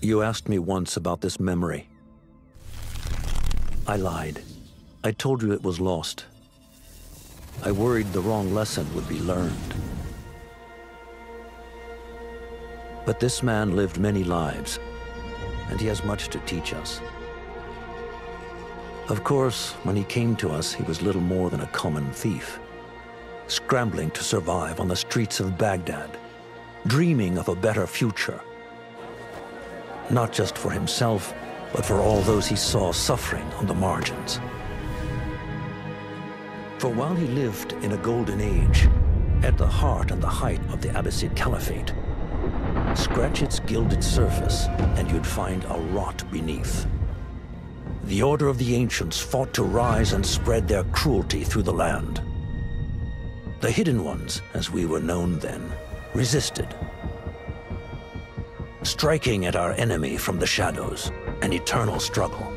You asked me once about this memory. I lied. I told you it was lost. I worried the wrong lesson would be learned. But this man lived many lives, and he has much to teach us. Of course, when he came to us, he was little more than a common thief, scrambling to survive on the streets of Baghdad, dreaming of a better future. Not just for himself, but for all those he saw suffering on the margins. For while he lived in a golden age, at the heart and the height of the Abbasid Caliphate, scratch its gilded surface and you'd find a rot beneath. The Order of the Ancients fought to rise and spread their cruelty through the land. The Hidden Ones, as we were known then, resisted, striking at our enemy from the shadows, an eternal struggle.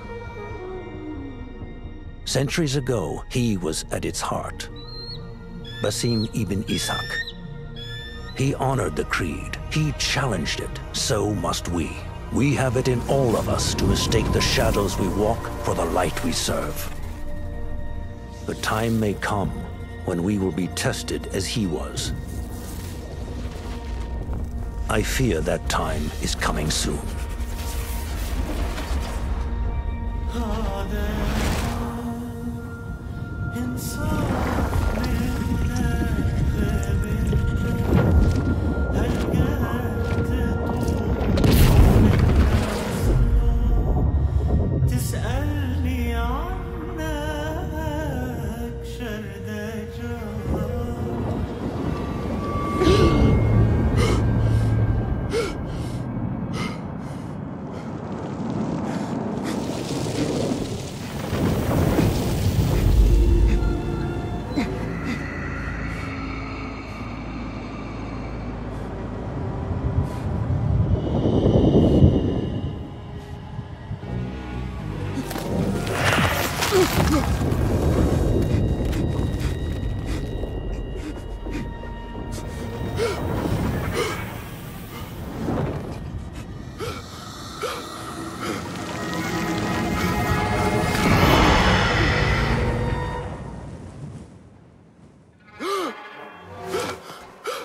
Centuries ago, he was at its heart, Basim ibn Ishaq. He honored the creed, he challenged it, so must we. We have it in all of us to mistake the shadows we walk for the light we serve. The time may come when we will be tested as he was. I fear that time is coming soon.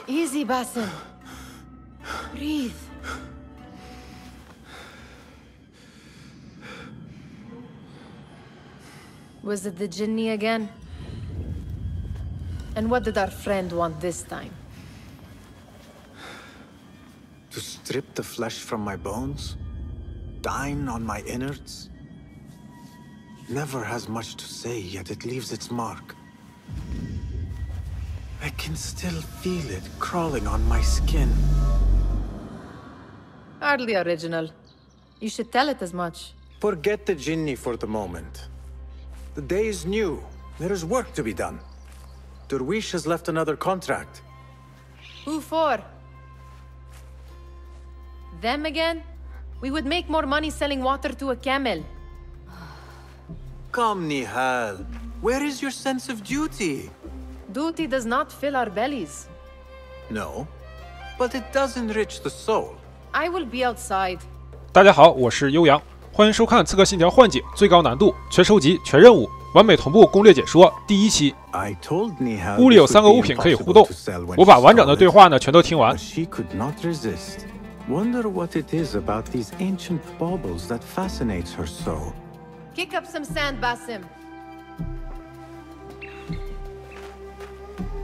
Easy, Basim. Breathe. Was it the Jinni again? And what did our friend want this time? To strip the flesh from my bones? Dine on my innards? Never has much to say, yet it leaves its mark. I can still feel it crawling on my skin. Hardly original. You should tell it as much. Forget the Jinni for the moment. The day is new. There is work to be done. Derwish has left another contract. Who for? Them again? We would make more money selling water to a camel. Come, Nihal. Where is your sense of duty? Duty does not fill our bellies. No, but it does enrich the soul. I will be outside. 大家好，我是悠扬，欢迎收看《刺客信条幻景》最高难度全收集全任务完美同步攻略解说第一期。屋里有3个物品可以互动，我把完整的对话呢全都听完。Wonder what it is about these ancient baubles that fascinates her so. Kick up some sand, Basim.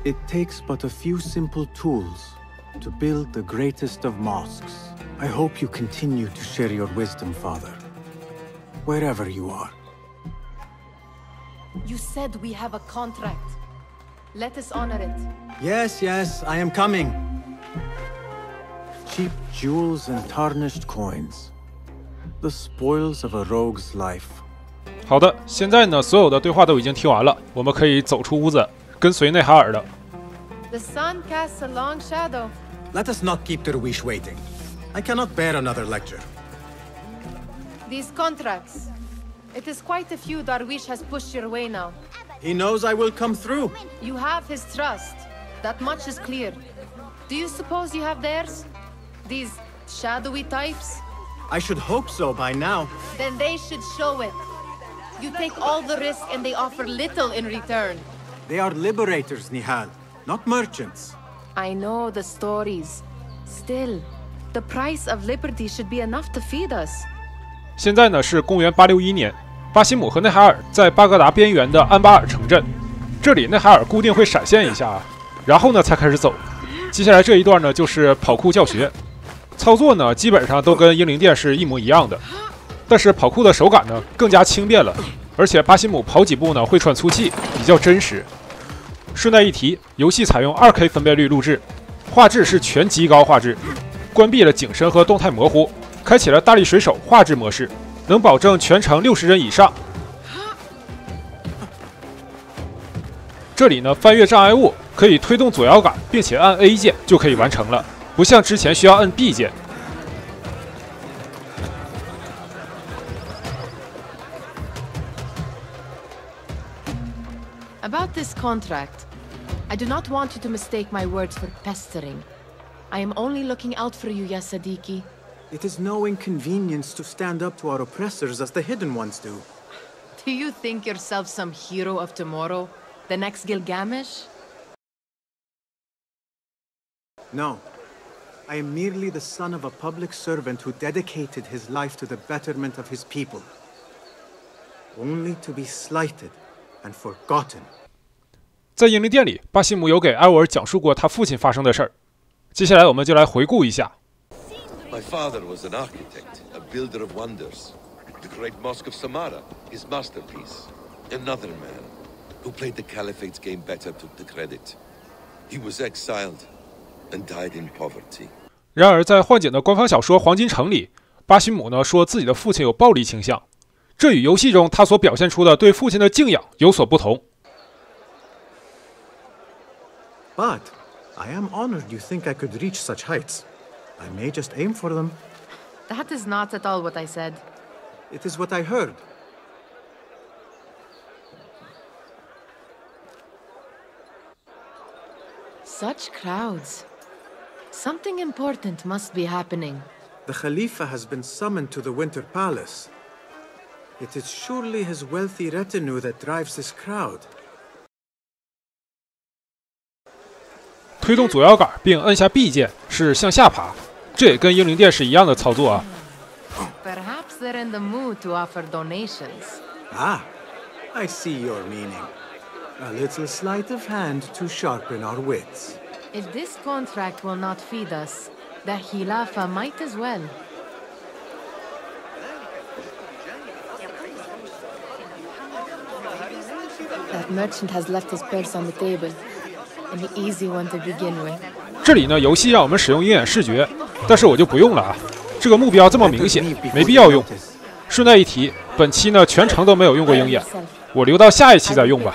It takes but a few simple tools to build the greatest of mosques. I hope you continue to share your wisdom, Father, wherever you are. You said we have a contract. Let us honor it. Yes, I am coming. Cheap jewels and tarnished coins. The spoils of a rogue's life. 好的，现在呢，所有的对话都已经听完了，我们可以走出屋子，跟随内哈尔的。The sun casts a long shadow. Let us not keep Derwish waiting. I cannot bear another lecture. These contracts. It is quite a few Darwish has pushed your way now. He knows I will come through. You have his trust. That much is clear. Do you suppose you have theirs? These shadowy types? I should hope so by now. Then they should show it. You take all the risk and they offer little in return. They are liberators, Nihal, not merchants. I know the stories. Still, the price of liberty should be enough to feed us. 现在呢是公元861年，巴辛姆和内海尔在巴格达边缘的安巴尔城镇。这里内海尔固定会闪现一下，然后呢才开始走。接下来这一段呢就是跑酷教学，操作呢基本上都跟英灵殿是一模一样的，但是跑酷的手感呢更加轻便了，而且巴辛姆跑几步呢会喘粗气，比较真实。顺带一提，游戏采用2K 分辨率录制，画质是全极高画质，关闭了景深和动态模糊，开启了大力水手画质模式，能保证全程60帧以上。这里呢，翻越障碍物可以推动左摇杆，并且按 A 键就可以完成了，不像之前需要按 B 键。About this contract, I do not want you to mistake my words for pestering. I am only looking out for you, ya Sadiki. It is no inconvenience to stand up to our oppressors as the hidden ones do. Do you think yourself some hero of tomorrow? The next Gilgamesh? No. I am merely the son of a public servant who dedicated his life to the betterment of his people. Only to be slighted and forgotten. 在英灵殿里，巴西姆有给艾沃尔讲述过他父亲发生的事儿。接下来我们就来回顾一下。My father was an architect, a builder of wonders. The great mosque of Samarra, his masterpiece. Another man who played the Caliphate's game better took the credit. He was exiled and died in poverty. 然而，在幻景的官方小说《黄金城》里，巴西姆呢说自己的父亲有暴力倾向，这与游戏中他所表现出的对父亲的敬仰有所不同。But I am honored you think I could reach such heights. I may just aim for them. That is not at all what I said. It is what I heard. Such crowds. Something important must be happening. The Khalifa has been summoned to the Winter Palace. It is surely his wealthy retinue that drives this crowd. 推动左摇杆并按下 B 键是向下爬，这也跟英灵殿是一样的操作啊。Perhaps they're in the mood to offer donations. Ah, I see your meaning. A little sleight of hand to sharpen our wits. If this contract will not feed us, the Khilafa might as well. That merchant has left his purse on the table. An easy one to begin with. 这里呢，游戏让我们使用鹰眼视觉，但是我就不用了啊。这个目标这么明显，没必要用。顺带一提，本期呢全程都没有用过鹰眼，我留到下一期再用吧。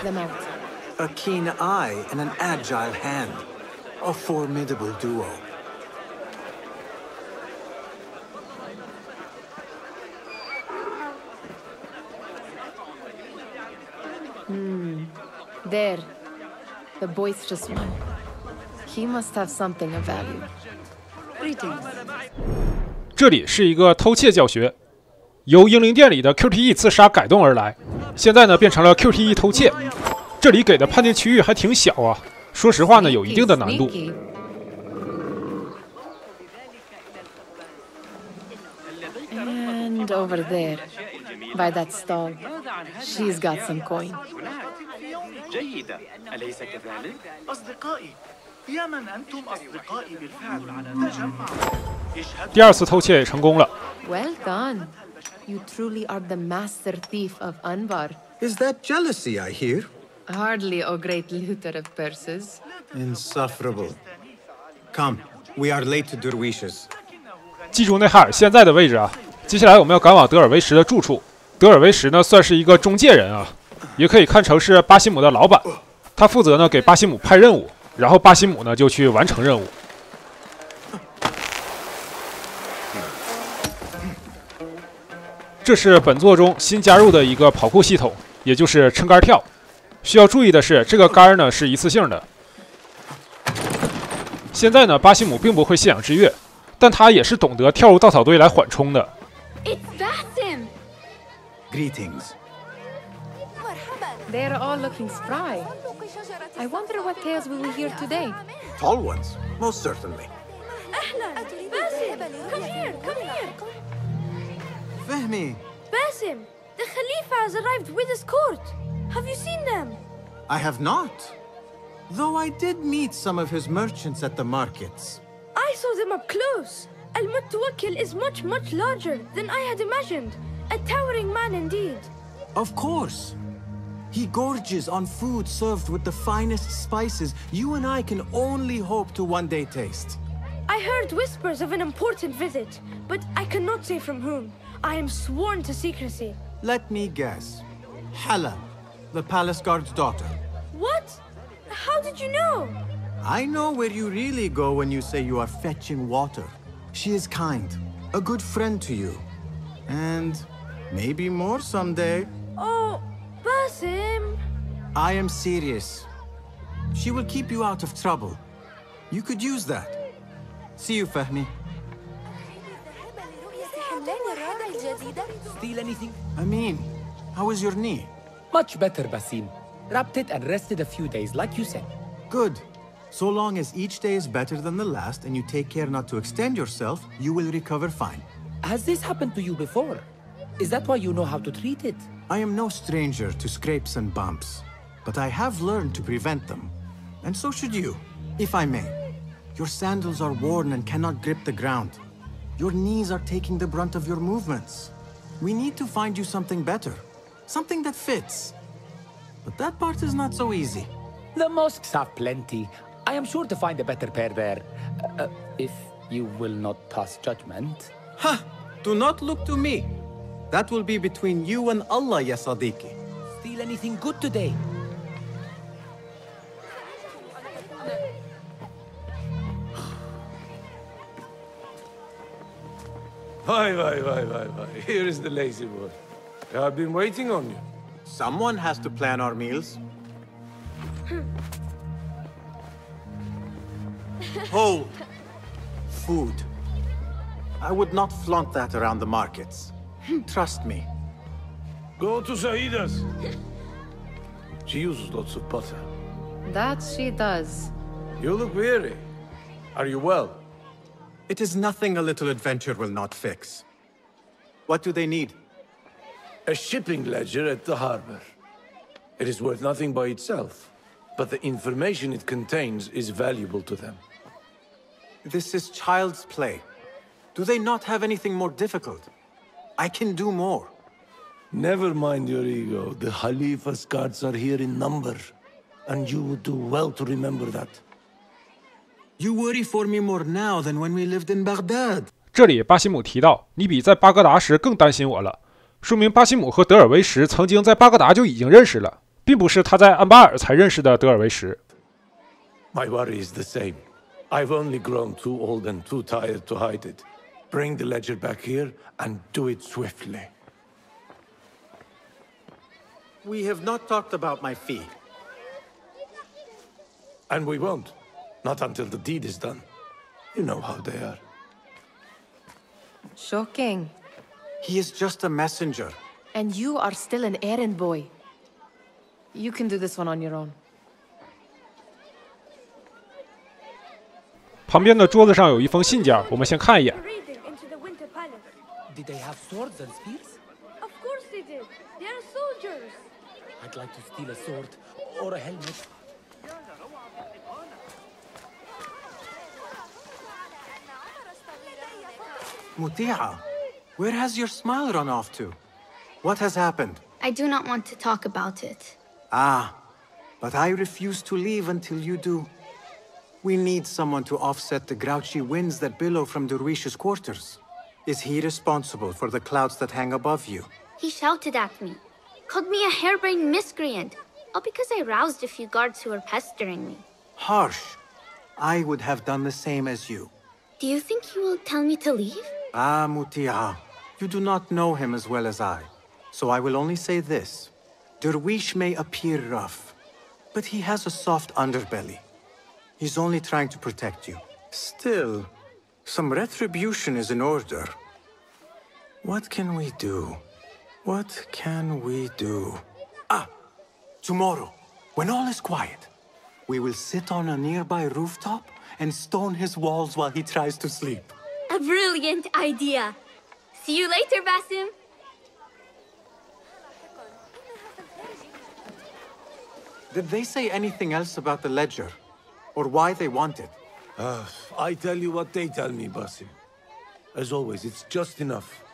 A keen eye and an agile hand. A formidable duo. There. The boisterous one. He must have something of value. Greetings. 这里是一个偷窃教学，由英灵殿里的 QTE 刺杀改动而来，现在呢变成了 QTE 偷窃。这里给的判定区域还挺小啊，说实话呢有一定的难度。And over there, by that stall, she's got some coin. جيدة، أليس كذلك؟ أصدقائي، يا من أنتم أصدقائي بالفعل. تجمعوا. 第二次偷窃也成功了。 Well done. You truly are the master thief of Anbar. Is that jealousy I hear? Hardly, O great looter of purses. Insufferable. Come, we are late to Derwishes. 记住内海尔现在的位置啊！接下来我们要赶往德尔维什的住处。德尔维什呢算是一个中介人啊，也可以看成是巴西姆的老板。他负责呢给巴西姆派任务，然后巴西姆呢就去完成任务。这是本作中新加入的一个跑酷系统，也就是撑杆跳。需要注意的是，这个杆呢是一次性的。现在呢，巴西姆并不会信仰之跃，但他也是懂得跳入稻草堆来缓冲的。It's Basim! Greetings. They're all looking spry. I wonder what tales we will hear today. Tall ones, most certainly. Basim! Come here! Come here! Fehmi, Basim! The Khalifa has arrived with his court! Have you seen them? I have not. Though I did meet some of his merchants at the markets. I saw them up close. Al-Mutawakkil is much, much larger than I had imagined. A towering man indeed. Of course. He gorges on food served with the finest spices you and I can only hope to one day taste. I heard whispers of an important visit, but I cannot say from whom. I am sworn to secrecy. Let me guess. Hala, the palace guard's daughter. What? How did you know? I know where you really go when you say you are fetching water. She is kind, a good friend to you. And maybe more someday. Oh, Basim. I am serious. She will keep you out of trouble. You could use that. See you, Fehmi. Steal anything? Amin, how is your knee? Much better, Basim. Wrapped it and rested a few days, like you said. Good. So long as each day is better than the last and you take care not to extend yourself, you will recover fine. Has this happened to you before? Is that why you know how to treat it? I am no stranger to scrapes and bumps, but I have learned to prevent them. And so should you, if I may. Your sandals are worn and cannot grip the ground. Your knees are taking the brunt of your movements. We need to find you something better, something that fits. But that part is not so easy. The mosques have plenty. I am sure to find a better pair there. If you will not pass judgment. Ha! Do not look to me. That will be between you and Allah, ya Sadiqi. Steal anything good today? Why. Here is the lazy boy. I've been waiting on you. Someone has to plan our meals. Hold. Food. I would not flaunt that around the markets. Trust me. Go to Saida's. She uses lots of butter. That she does. You look weary. Are you well? It is nothing a little adventure will not fix. What do they need? A shipping ledger at the harbor. It is worth nothing by itself, but the information it contains is valuable to them. This is child's play. Do they not have anything more difficult? I can do more. Never mind your ego. The Khalifa's guards are here in number, and you would do well to remember that. You worry for me more now than when we lived in Baghdad. 这里巴西姆提到，你比在巴格达时更担心我了，说明巴西姆和德尔维什曾经在巴格达就已经认识了，并不是他在安巴尔才认识的德尔维什。My worry is the same. I've only grown too old and too tired to hide it. Bring the ledger back here and do it swiftly. We have not talked about my fee. And we won't. Not until the deed is done. You know how they are. Shocking. He is just a messenger. And you are still an errand boy. You can do this one on your own. 旁边的桌子上有一封信件，我们先看一眼。 Did they have swords and spears? Of course they did. They are soldiers. I'd like to steal a sword or a helmet. Muti'a, where has your smile run off to? What has happened? I do not want to talk about it. Ah, but I refuse to leave until you do. We need someone to offset the grouchy winds that billow from Derwish's quarters. Is he responsible for the clouds that hang above you? He shouted at me, called me a harebrained miscreant, all because I roused a few guards who were pestering me. Harsh. I would have done the same as you. Do you think he will tell me to leave? Ah, Muti'a, you do not know him as well as I. So I will only say this. Derwish may appear rough, but he has a soft underbelly. He's only trying to protect you. Still, some retribution is in order. What can we do? What can we do? Ah! Tomorrow, when all is quiet, we will sit on a nearby rooftop and stone his walls while he tries to sleep. A brilliant idea. See you later, Basim. Did they say anything else about the ledger? Or why they want it? I tell you what they tell me, Basim. As always, it's just enough.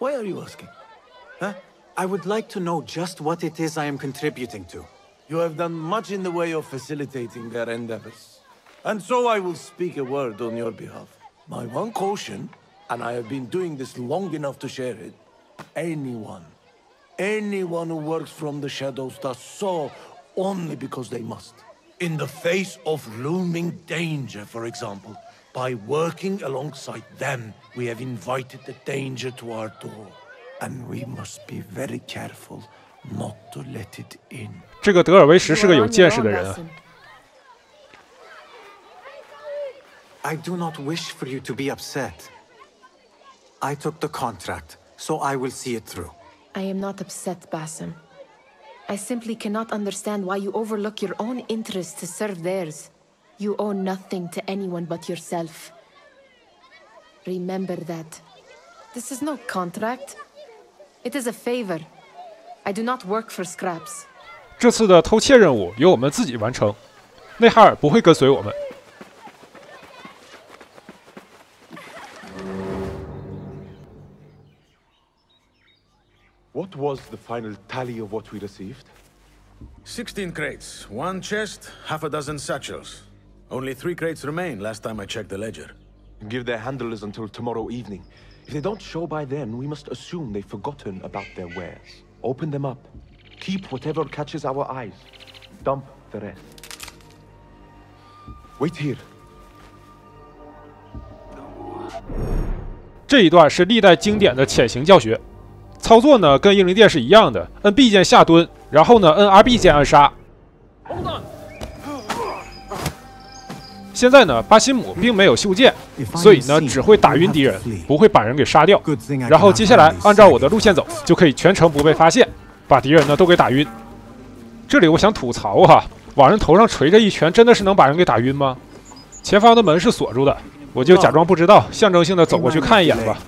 Why are you asking? Huh? I would like to know just what it is I am contributing to. You have done much in the way of facilitating their endeavors. And so I will speak a word on your behalf. My one caution, and I have been doing this long enough to share it, anyone who works from the shadows does so only because they must. In the face of looming danger, for example, by working alongside them, we have invited the danger to our door. And we must be very careful not to let it in. 这个德尔维什是个有见识的人啊。I do not wish for you to be upset. I took the contract, so I will see it through. I am not upset, Basim. I simply cannot understand why you overlook your own interests to serve theirs. You owe nothing to anyone but yourself. Remember that. This is no contract. It is a favor. I do not work for scraps. 这次的偷窃任务由我们自己完成，内哈尔不会跟随我们。What was the final tally of what we received? 16 crates, 1 chest, half a dozen satchels. Only 3 crates remain last time I checked the ledger. Give their handlers until tomorrow evening. If they don't show by then, we must assume they've forgotten about their wares. Open them up. Keep whatever catches our eyes. Dump the rest. Wait here. 这一段是历代经典的潜行教学，操作呢跟英灵殿是一样的，摁 B 键下蹲，然后呢摁 RB 键暗杀。现在呢，巴辛姆并没有袖剑，所以呢只会打晕敌人，不会把人给杀掉。然后接下来按照我的路线走，就可以全程不被发现，把敌人呢都给打晕。这里我想吐槽哈，往人头上锤这一拳，真的是能把人给打晕吗？前方的门是锁住的，我就假装不知道，象征性的走过去看一眼吧，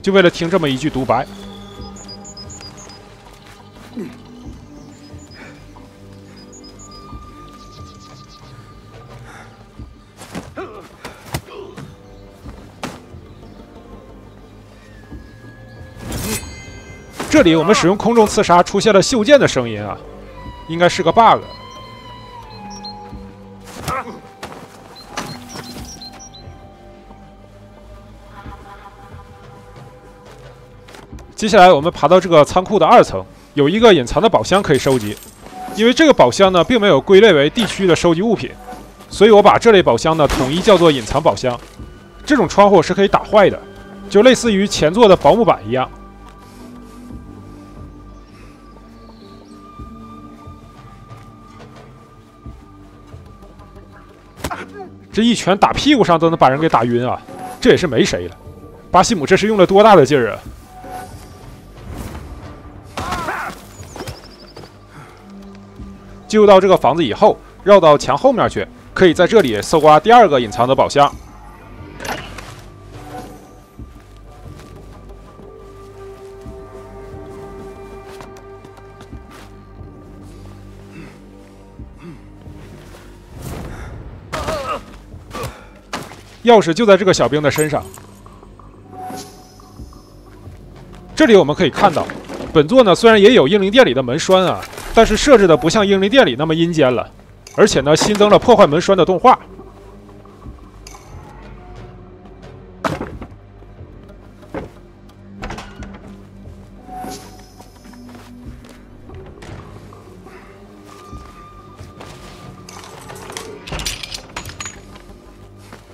就为了听这么一句独白。这里我们使用空中刺杀出现了袖剑的声音啊，应该是个 bug。接下来我们爬到这个仓库的2层，有一个隐藏的宝箱可以收集。因为这个宝箱呢并没有归类为地区的收集物品，所以我把这类宝箱呢统一叫做隐藏宝箱。这种窗户是可以打坏的，就类似于前座的薄木板一样。这一拳打屁股上都能把人给打晕啊，这也是没谁了。巴西姆这是用了多大的劲儿啊！进入到这个房子以后，绕到墙后面去，可以在这里搜刮第2个隐藏的宝箱。钥匙就在这个小兵的身上。这里我们可以看到，本作呢虽然也有英灵殿里的门栓啊，但是设置的不像英灵殿里那么阴间了，而且呢新增了破坏门栓的动画。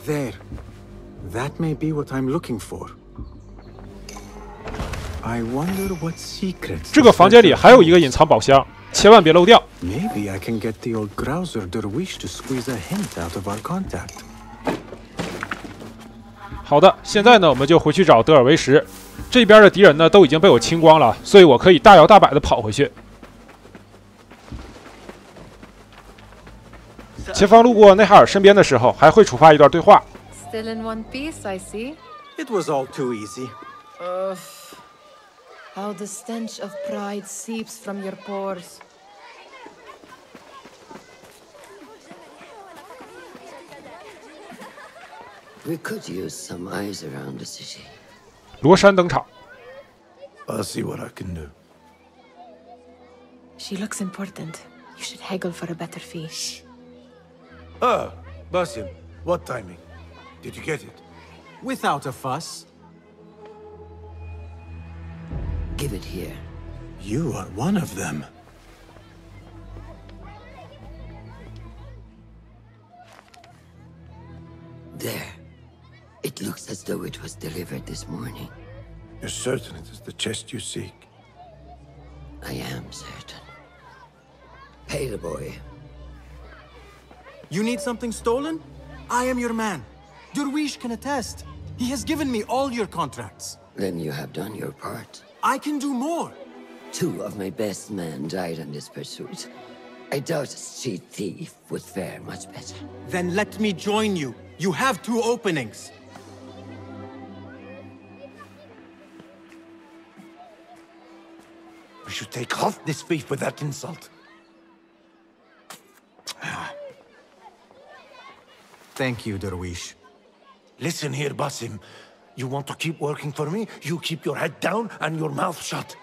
There. That may be what I'm looking for. I wonder what secrets. 这个房间里还有一个隐藏宝箱，千万别漏掉。Maybe I can get the old grouser Derwish to squeeze a hint out of our contact. 好的，现在呢，我们就回去找德尔维什，这边的敌人呢都已经被我清光了，所以我可以大摇大摆的跑回去。前方路过内哈尔身边的时候，还会触发一段对话。Still in one piece, I see. It was all too easy. How the stench of pride seeps from your pores. We could use some eyes around the city. 罗珊登场。I'll see what I can do. She looks important. You should haggle for a better fee. Ah, Basim, what timing? Did you get it? Without a fuss. Give it here. You are one of them. There. It looks as though it was delivered this morning. You're certain it is the chest you seek? I am certain. Pay the boy. You need something stolen? I am your man. Durwish can attest. He has given me all your contracts. Then you have done your part. I can do more. 2 of my best men died in this pursuit. I doubt a street thief would fare much better. Then let me join you. You have 2 openings. We should take off this thief with that insult. Thank you, Durwish. Listen here, Basim. You want to keep working for me? You keep your head down and your mouth shut.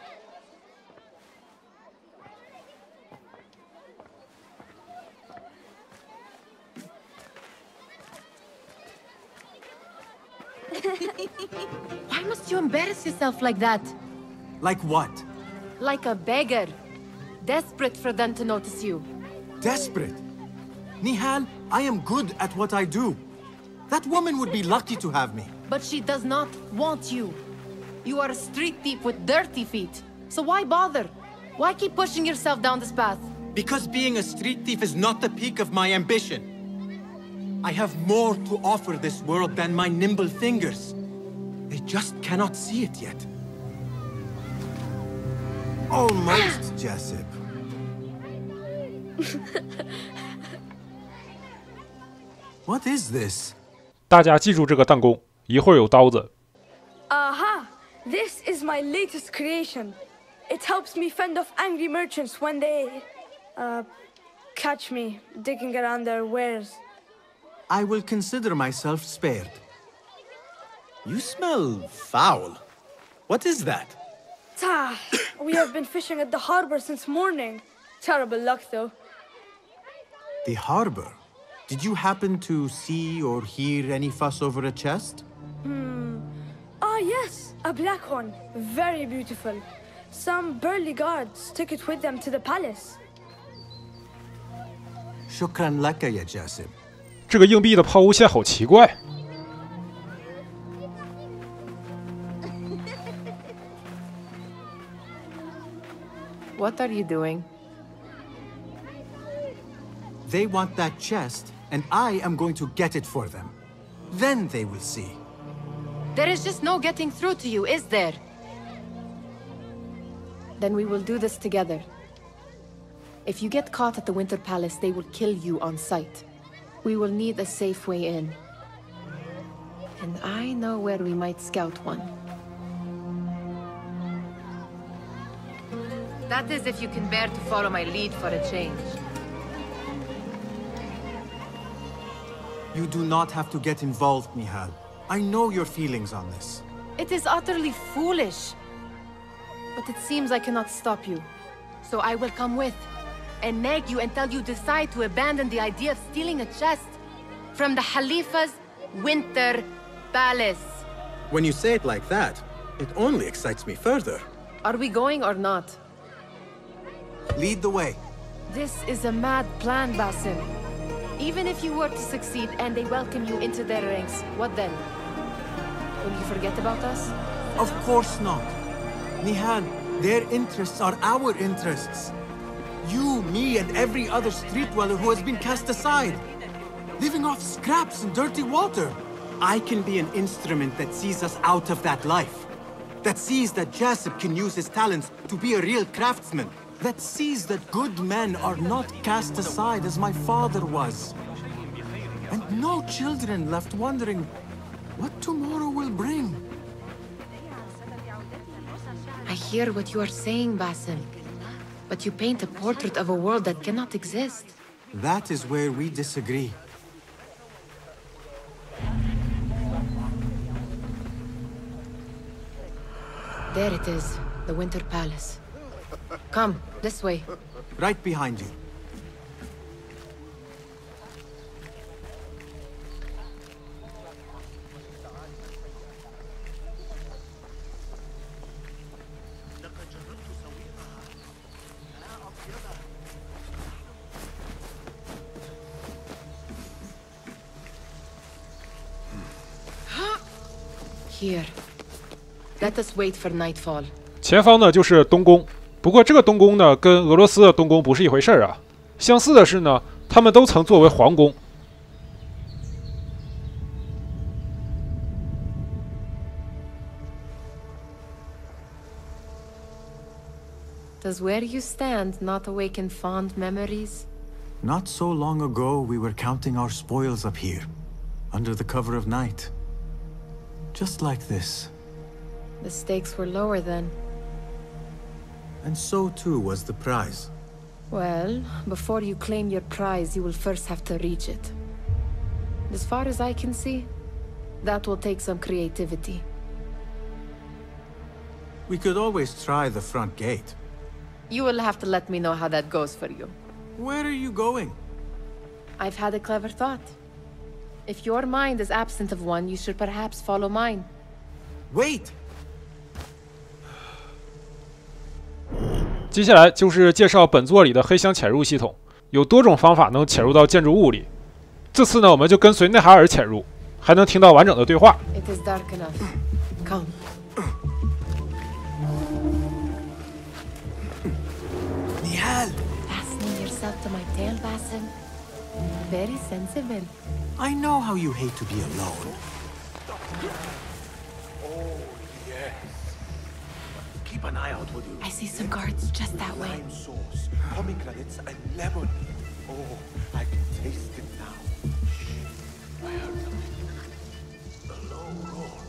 Why must you embarrass yourself like that? Like what? Like a beggar. Desperate for them to notice you. Desperate? Nihal, I am good at what I do. That woman would be lucky to have me. But she does not want you. You are a street thief with dirty feet. So why bother? Why keep pushing yourself down this path? Because being a street thief is not the peak of my ambition. I have more to offer this world than my nimble fingers. They just cannot see it yet. Almost, Jessup. What is this? 大家记住这个弹弓，一会儿有刀子。Aha! This is my latest creation. It helps me fend off angry merchants when they, catch me digging around their wares. I will consider myself spared. You smell foul. What is that? We have been fishing at the harbor since morning. Terrible luck, though. The harbor? Did you happen to see or hear any fuss over a chest? Yes, a black one. Very beautiful. Some burly guards took it with them to the palace. Shukran laka ya Jasib. 这个硬币的抛物线好奇怪。What are you doing? They want that chest, and I am going to get it for them. Then they will see. There is just no getting through to you, is there? Then we will do this together. If you get caught at the Winter Palace, they will kill you on sight. We will need a safe way in. And I know where we might scout one. That is if you can bear to follow my lead for a change. You do not have to get involved, Nihal. I know your feelings on this. It is utterly foolish. But it seems I cannot stop you. So I will come with, and nag you until you decide to abandon the idea of stealing a chest from the Khalifa's Winter Palace. When you say it like that, it only excites me further. Are we going or not? Lead the way. This is a mad plan, Basim. Even if you were to succeed and they welcome you into their ranks, what then? Will you forget about us? Of course not. Nihal, their interests are our interests. You, me, and every other street dweller who has been cast aside. Living off scraps and dirty water. I can be an instrument that sees us out of that life. that sees that Jasip can use his talents to be a real craftsman, that sees that good men are not cast aside as my father was, and no children left wondering what tomorrow will bring. I hear what you are saying, Basim. But you paint a portrait of a world that cannot exist. That is where we disagree. There it is, the Winter Palace. Come, this way. Right behind you. Here. Let us wait for nightfall. 前方呢就是东宫，不过这个东宫呢跟俄罗斯的东宫不是一回事啊。相似的是呢，他们都曾作为皇宫。Does where you stand not awaken fond memories? Not so long ago, we were counting our spoils up here, under the cover of night. Just like this. The stakes were lower then. And so too was the prize. Well, before you claim your prize, you will first have to reach it. As far as I can see, that will take some creativity. We could always try the front gate. You will have to let me know how that goes for you. Where are you going? I've had a clever thought. If your mind is absent of one, you should perhaps follow mine. Wait! 接下来就是介绍本作里的黑箱潜入系统，有多种方法能潜入到建筑物里。这次呢，我们就跟随内哈尔潜入，还能听到完整的对话。It is dark enough. Come. Nihal! Fastening yourself to my tail, Basim. Very sensible. I know how you hate to be alone. Oh, yes. Keep an eye out, would you? I see some guards just that way. Lime sauce, pomegranates, and lemon. Oh, I can taste it now. Shh. I heard something. A low roar.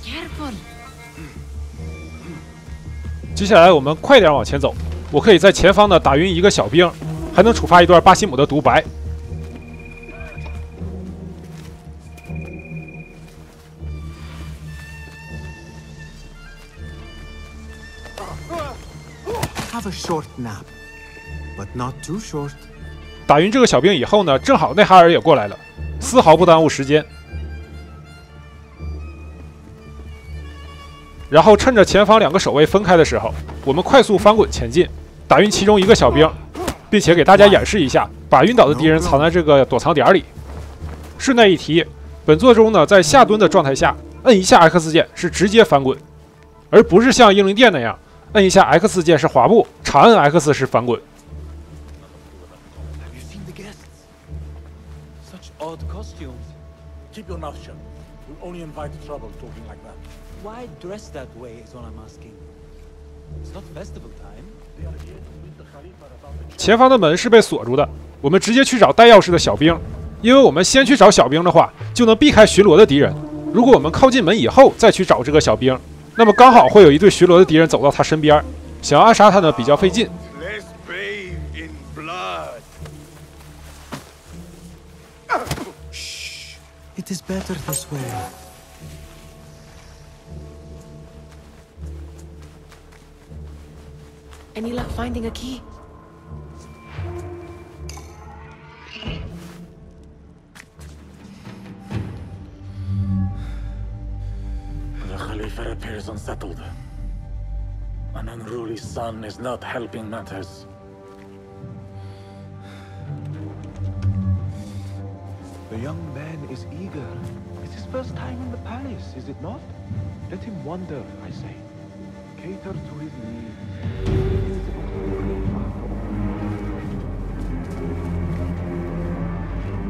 Careful. 接下来我们快点往前走，我可以在前方呢打晕一个小兵，还能触发一段巴西姆的独白。Have a short nap, but not too short. 打晕这个小兵以后呢，正好内哈尔也过来了，丝毫不耽误时间。然后趁着前方两个守卫分开的时候，我们快速翻滚前进，打晕其中一个小兵，并且给大家演示一下，把晕倒的敌人藏在这个躲藏点里。顺带一提，本作中呢，在下蹲的状态下，摁一下 X 键是直接翻滚，而不是像英灵殿那样，摁一下 X 键是滑步，长摁 X 是翻滚。Have you seen the guests? Such odd costumes. Keep your mouth shut. We'll only invite trouble talking like that. Why dress that way is all I'm asking. It's not festival time. 前方的门是被锁住的，我们直接去找带钥匙的小兵，因为我们先去找小兵的话，就能避开巡逻的敌人。如果我们靠近门以后再去找这个小兵，那么刚好会有一队巡逻的敌人走到他身边，想要暗杀他呢比较费劲。Let's bathe in blood. Shh. It is better this way. Any luck finding a key? The Khalifa appears unsettled. An unruly son is not helping matters. The young man is eager. It's his first time in the palace, is it not? Let him wander, I say. cater to his needs. He's incredibly powerful.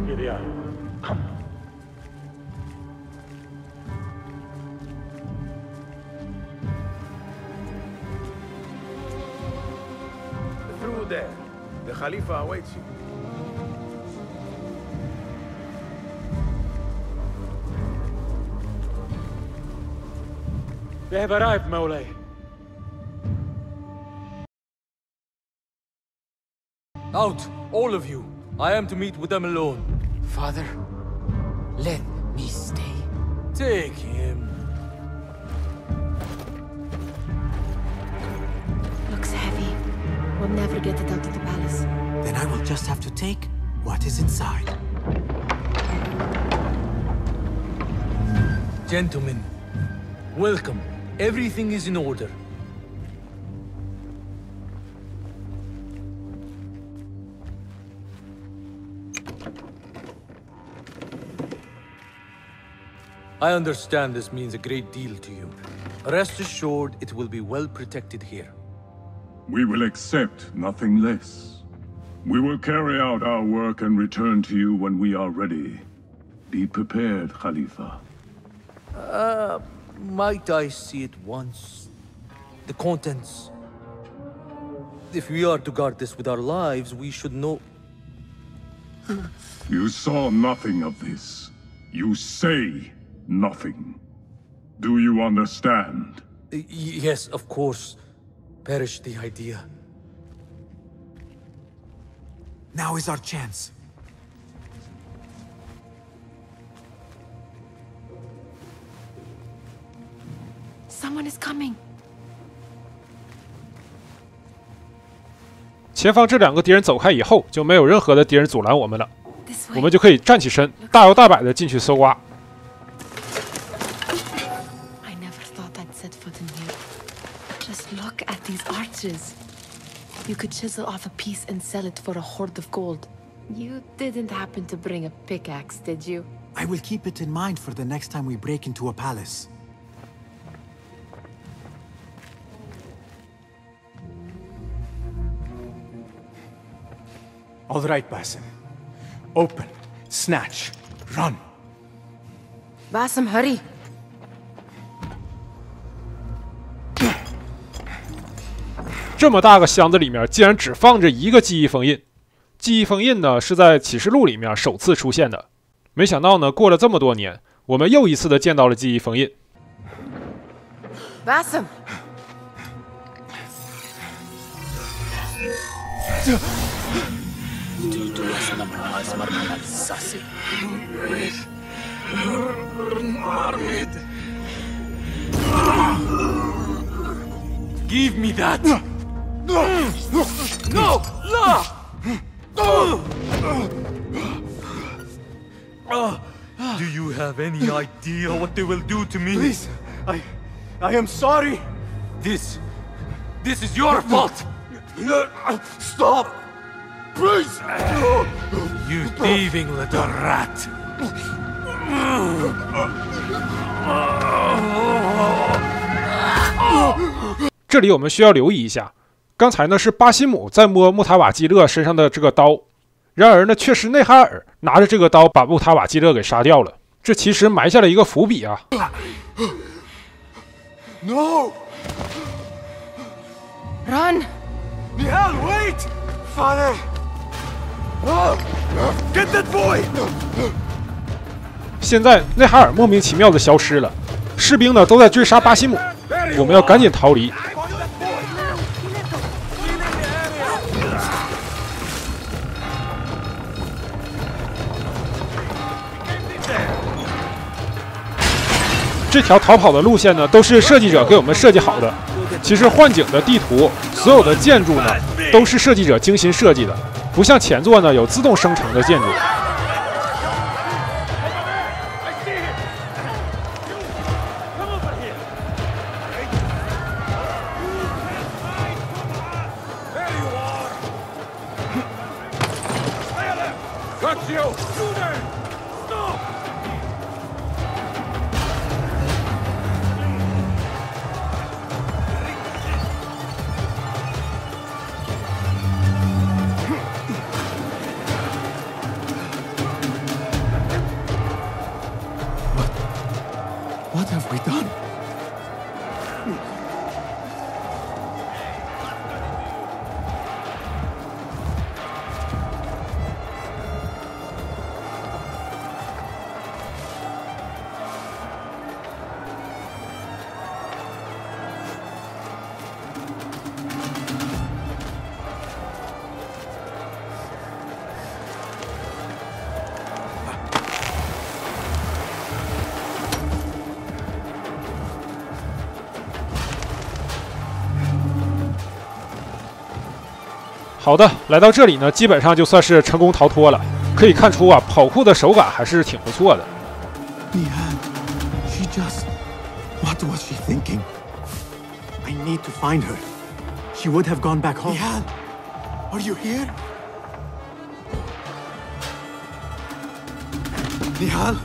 Gideon, come. Through there. The Khalifa awaits you. They have arrived, Mawlay. Out, all of you. I am to meet with them alone. Father, let me stay. Take him. Looks heavy. We'll never get it out of the palace. Then I will just have to take what is inside. Gentlemen, welcome. Everything is in order. I understand this means a great deal to you. Rest assured, it will be well protected here. We will accept nothing less. We will carry out our work and return to you when we are ready. Be prepared, Khalifa. Might I see it once? The contents. If we are to guard this with our lives, we should know... You saw nothing of this. You say nothing. Do you understand? Yes, of course. Perish the idea. Now is our chance. Someone is coming. 前方这2个敌人走开以后，就没有任何的敌人阻拦我们了，我们就可以站起身，大摇大摆的进去搜刮。I never thought I'd set foot in here. Just look at these arches. You could chisel off a piece and sell it for a hoard of gold. You didn't happen to bring a pickaxe, did you? I will keep it in mind for the next time we break into a palace. All right, Basim. Open, snatch, run. Basim, hurry. 这么大个箱子里面，竟然只放着一个记忆封印。记忆封印呢，是在启示录里面首次出现的。没想到呢，过了这么多年，我们又一次的见到了记忆封印。Basim. Give me that! No! Do you have any idea what they will do to me? Please, I am sorry. This is your fault. Stop! Please! You thieving little rat! 这里我们需要留意一下，刚才呢是巴西姆在摸穆塔瓦基勒身上的这个刀，然而呢却是内哈尔拿着这个刀把穆塔瓦基勒给杀掉了，这其实埋下了一个伏笔啊。No! Run! Nihal, wait! Father! Get that boy! 现在内哈尔莫名其妙的消失了，士兵呢都在追杀巴西姆，我们要赶紧逃离。这条逃跑的路线呢，都是设计者给我们设计好的。其实幻景的地图，所有的建筑呢，都是设计者精心设计的，不像前作呢有自动生成的建筑。好的，来到这里呢，基本上就算是成功逃脱了。可以看出啊，跑酷的手感还是挺不错的。She just... What was she thinking? I need to find her. She would have gone back home. Nihal, are you here? Nihal?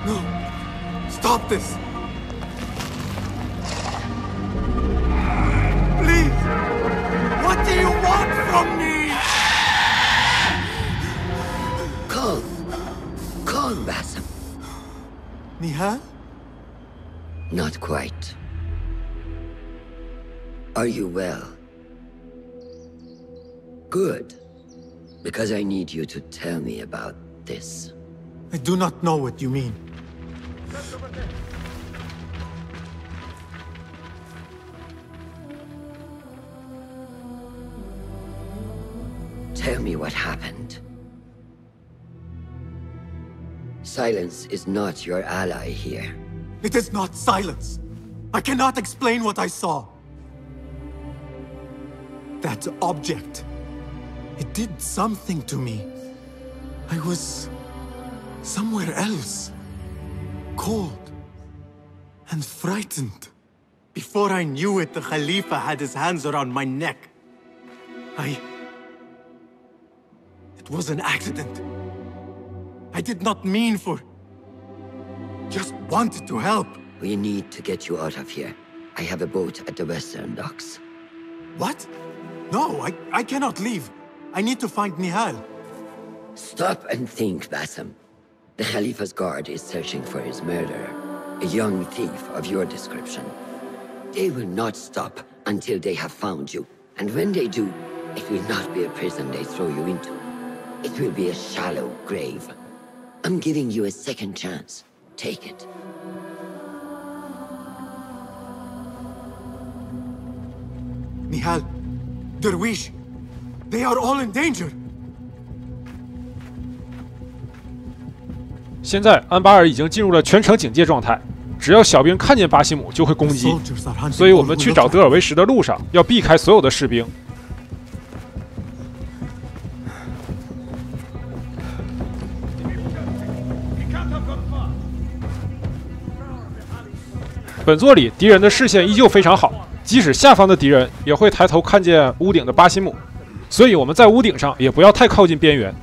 No! Stop this! Please! What do you want from me? Calm, Basim. Nihal? Not quite. Are you well? Good. Because I need you to tell me about this. I do not know what you mean. Tell me what happened. Silence is not your ally here. It is not silence. I cannot explain what I saw. That object. It did something to me. I was somewhere else. Cold and frightened. Before I knew it, the Khalifa had his hands around my neck. It was an accident. I did not mean for... Just wanted to help. We need to get you out of here. I have a boat at the western docks. What? No, I cannot leave. I need to find Nihal. Stop and think, Basim. The Khalifa's guard is searching for his murderer, a young thief of your description. They will not stop until they have found you. And when they do, it will not be a prison they throw you into. It will be a shallow grave. I'm giving you a second chance. Take it. Nihal, Derwish, they are all in danger. 现在安巴尔已经进入了全程警戒状态，只要小兵看见巴西姆就会攻击，所以我们去找德尔维什的路上要避开所有的士兵。本作里敌人的视线依旧非常好，即使下方的敌人也会抬头看见屋顶的巴西姆，所以我们在屋顶上也不要太靠近边缘。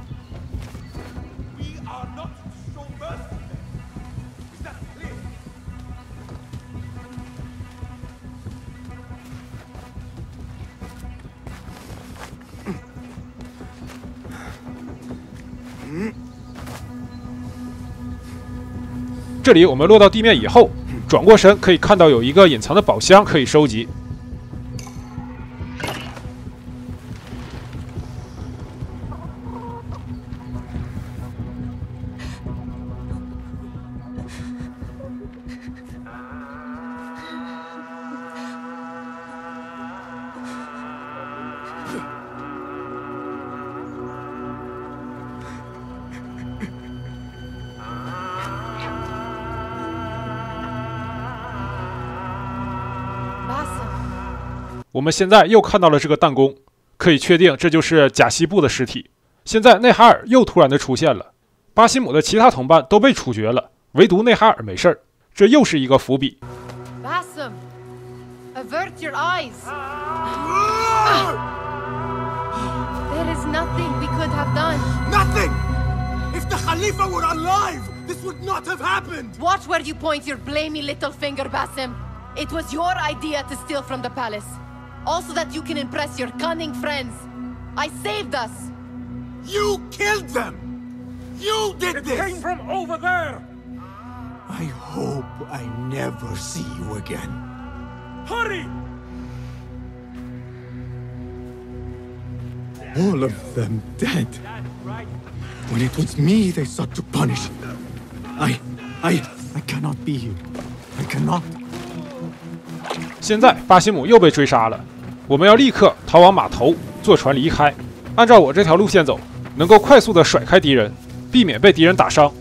这里我们落到地面以后，转过身可以看到有一个隐藏的宝箱可以收集。我们现在又看到了这个弹弓，可以确定这就是贾西布的尸体。现在内哈尔又突然的出现了，巴西姆的其他同伴都被处决了，唯独内哈尔没事儿，这又是一个伏笔。Basim, avert your eyes. There is nothing we could have done. Nothing! If the Khalifa were alive, this would not have happened! Watch where you point your blamey little finger, Basim. It was your idea to steal from the palace. Also that you can impress your cunning friends. I saved us. You killed them. You did this. It came from over there. I hope I never see you again. Hurry! All of them dead. When it was me they sought to punish. I cannot be here. I cannot. 现在巴辛姆又被追杀了，我们要立刻逃往码头，坐船离开。按照我这条路线走，能够快速的甩开敌人，避免被敌人打伤。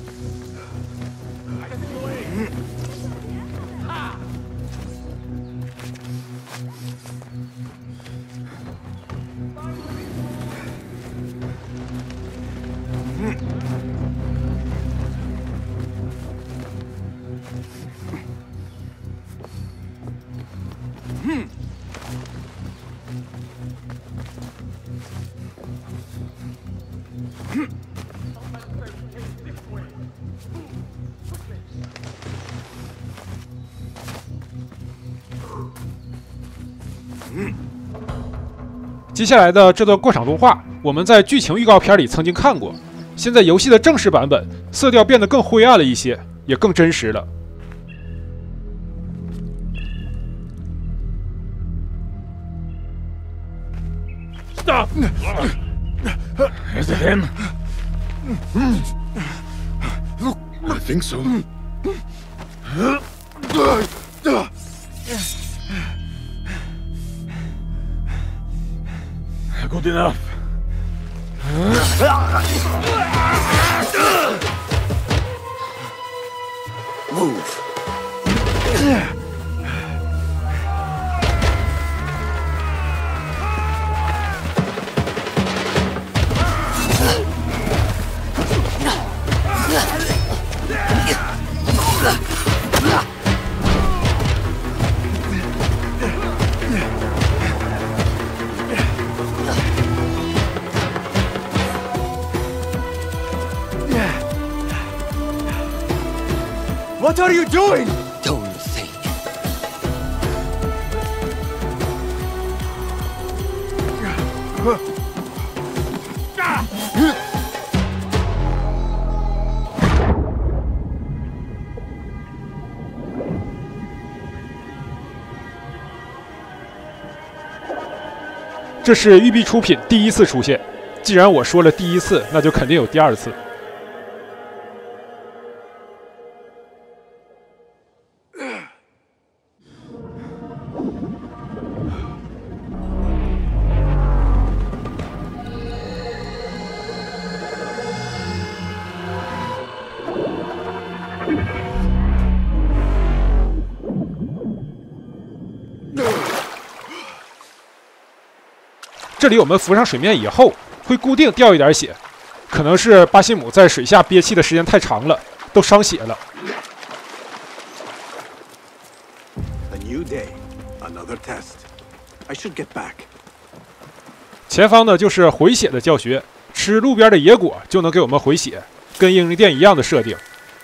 接下来的这段过场动画，我们在剧情预告片里曾经看过。现在游戏的正式版本，色调变得更灰暗了一些，也更真实了。Stop! Is it him? I think so. Good enough. Move. What are you doing? Don't think. 这是育碧出品第一次出现。既然我说了第一次，那就肯定有第二次。这里我们浮上水面以后，会固定掉一点血，可能是巴辛姆在水下憋气的时间太长了，都伤血了。A new day, another test. I should get back. 前方呢就是回血的教学，吃路边的野果就能给我们回血，跟英灵殿一样的设定，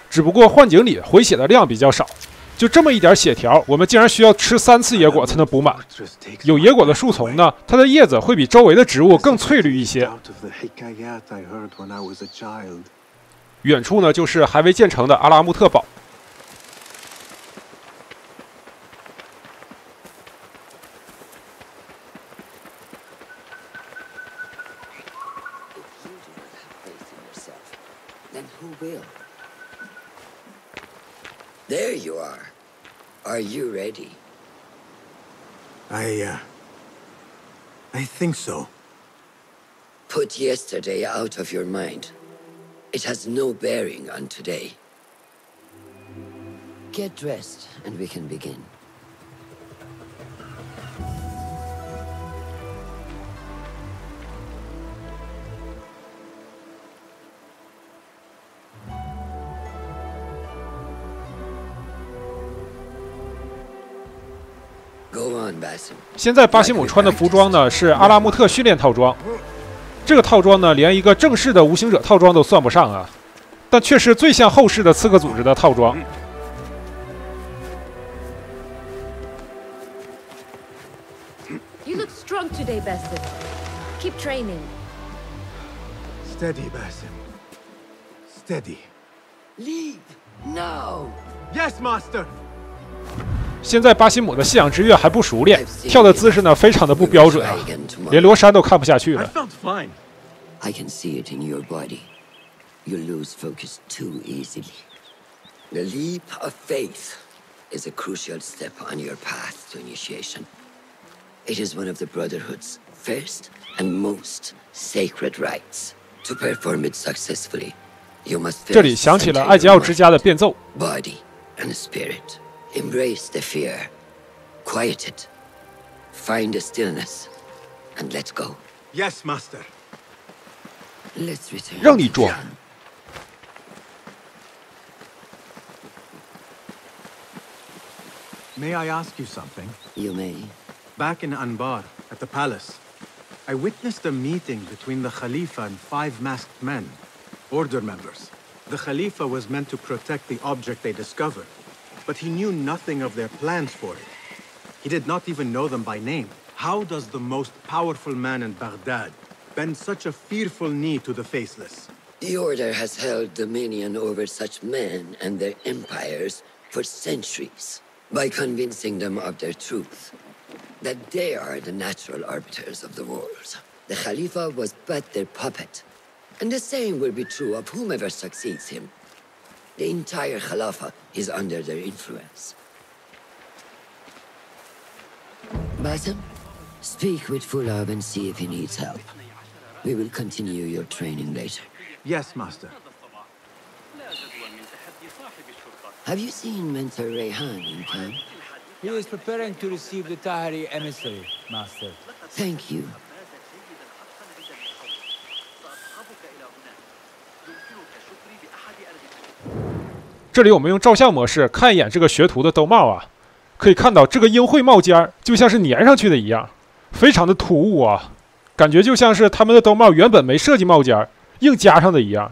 只不过幻景里回血的量比较少。就这么一点血条，我们竟然需要吃3次野果才能补满。有野果的树丛呢，它的叶子会比周围的植物更翠绿一些。远处呢就是还未建成的阿拉穆特堡。There you are. Are you ready? I think so. Put yesterday out of your mind. It has no bearing on today. Get dressed and we can begin. 现在巴辛姆穿的服装呢是阿拉穆特训练套装，这个套装呢连一个正式的无形者套装都算不上啊，但却是最像后世的刺客组织的套装。You look strong today, Basim. keep training. Steady, Basim. Steady. Leave now. Yes, master. 现在巴辛姆的信仰之跃还不熟练，跳的姿势呢非常的不标准啊，连罗珊都看不下去了。 I can see it in your body. You lose focus too easily. The leap of faith is a crucial step on your path to initiation. It is one of the Brotherhood's first and most sacred rites. To perform it successfully, you must 这里响起了艾吉奥之家的变奏。 body and spirit. Embrace the fear. Quiet it. Find a stillness. And let go. Yes, master. Let's return. 让你装。 May I ask you something? You may. Back in Anbar, at the palace, I witnessed a meeting between the Khalifa and 5 masked men, order members. The Khalifa was meant to protect the object they discovered, but he knew nothing of their plans for it. He did not even know them by name. How does the most powerful man in Baghdad bend such a fearful knee to the faceless? The Order has held dominion over such men and their empires for centuries, by convincing them of their truth, that they are the natural arbiters of the world. The Khalifa was but their puppet, and the same will be true of whomever succeeds him. The entire Khalifa is under their influence. Basim, speak with Fulab and see if he needs help. We will continue your training later. Yes, master. Have you seen Mentor Rayhan in camp? He is preparing to receive the Tahiri emissary, master. Thank you. 这里我们用照相模式看一眼这个学徒的兜帽啊，可以看到这个鹰喙帽尖儿就像是粘上去的一样，非常的突兀啊，感觉就像是他们的兜帽原本没设计帽尖儿，硬加上的一样。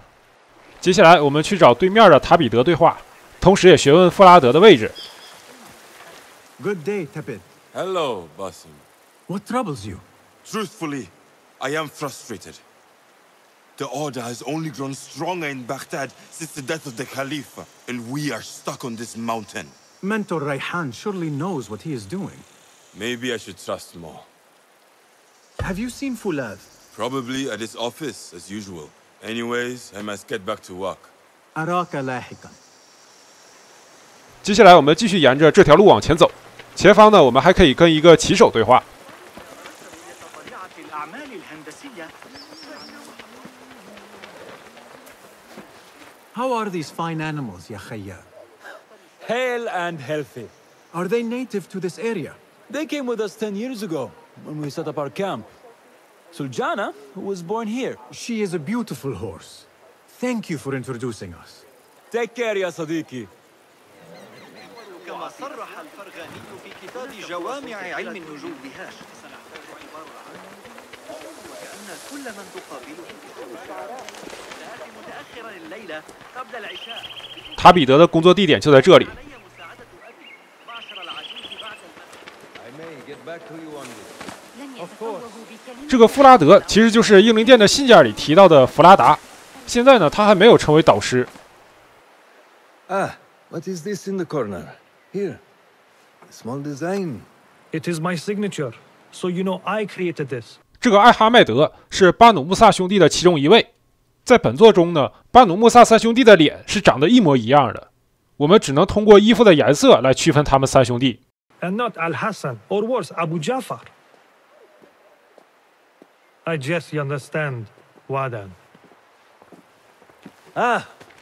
接下来我们去找对面的塔比德对话，同时也询问弗拉德的位置。 Good day, Tepid. Hello, Basim. What troubles you? Truthfully, I am frustrated. The Order has only grown stronger in Baghdad since the death of the Khalifa, and we are stuck on this mountain. Mentor Rayhan surely knows what he is doing. Maybe I should trust more. Have you seen Fulad? Probably at his office, as usual. Anyways, I must get back to work. Araka lahikan. 接下来我们继续沿着这条路往前走，前方呢，我们还可以跟一个骑手对话。 How are these fine animals, ya Khayyar? Hale and healthy. Are they native to this area? They came with us 10 years ago, when we set up our camp. Suljana was born here. She is a beautiful horse. Thank you for introducing us. Take care, ya Sadiqi. كما صرح الفرغاني في كتاب جوامع علم النجوم وكأن كل من تقابله متأخرا الليلة قبل العشاء 塔比德的工作地点就在这里。这个弗拉德其实就是英灵殿的信件里提到的弗拉达，现在呢，他还没有成为导师。 What is this in the corner? Here. A small design. It is my signature, so you know I created this. 这个艾哈迈德是巴努穆萨兄弟的其中一位。在本作中呢，巴努穆萨三兄弟的脸是长得一模一样的，我们只能通过衣服的颜色来区分他们三兄弟。 And not Al Hassan, or worse, Abu Jafar. I guess you understand, Wadan.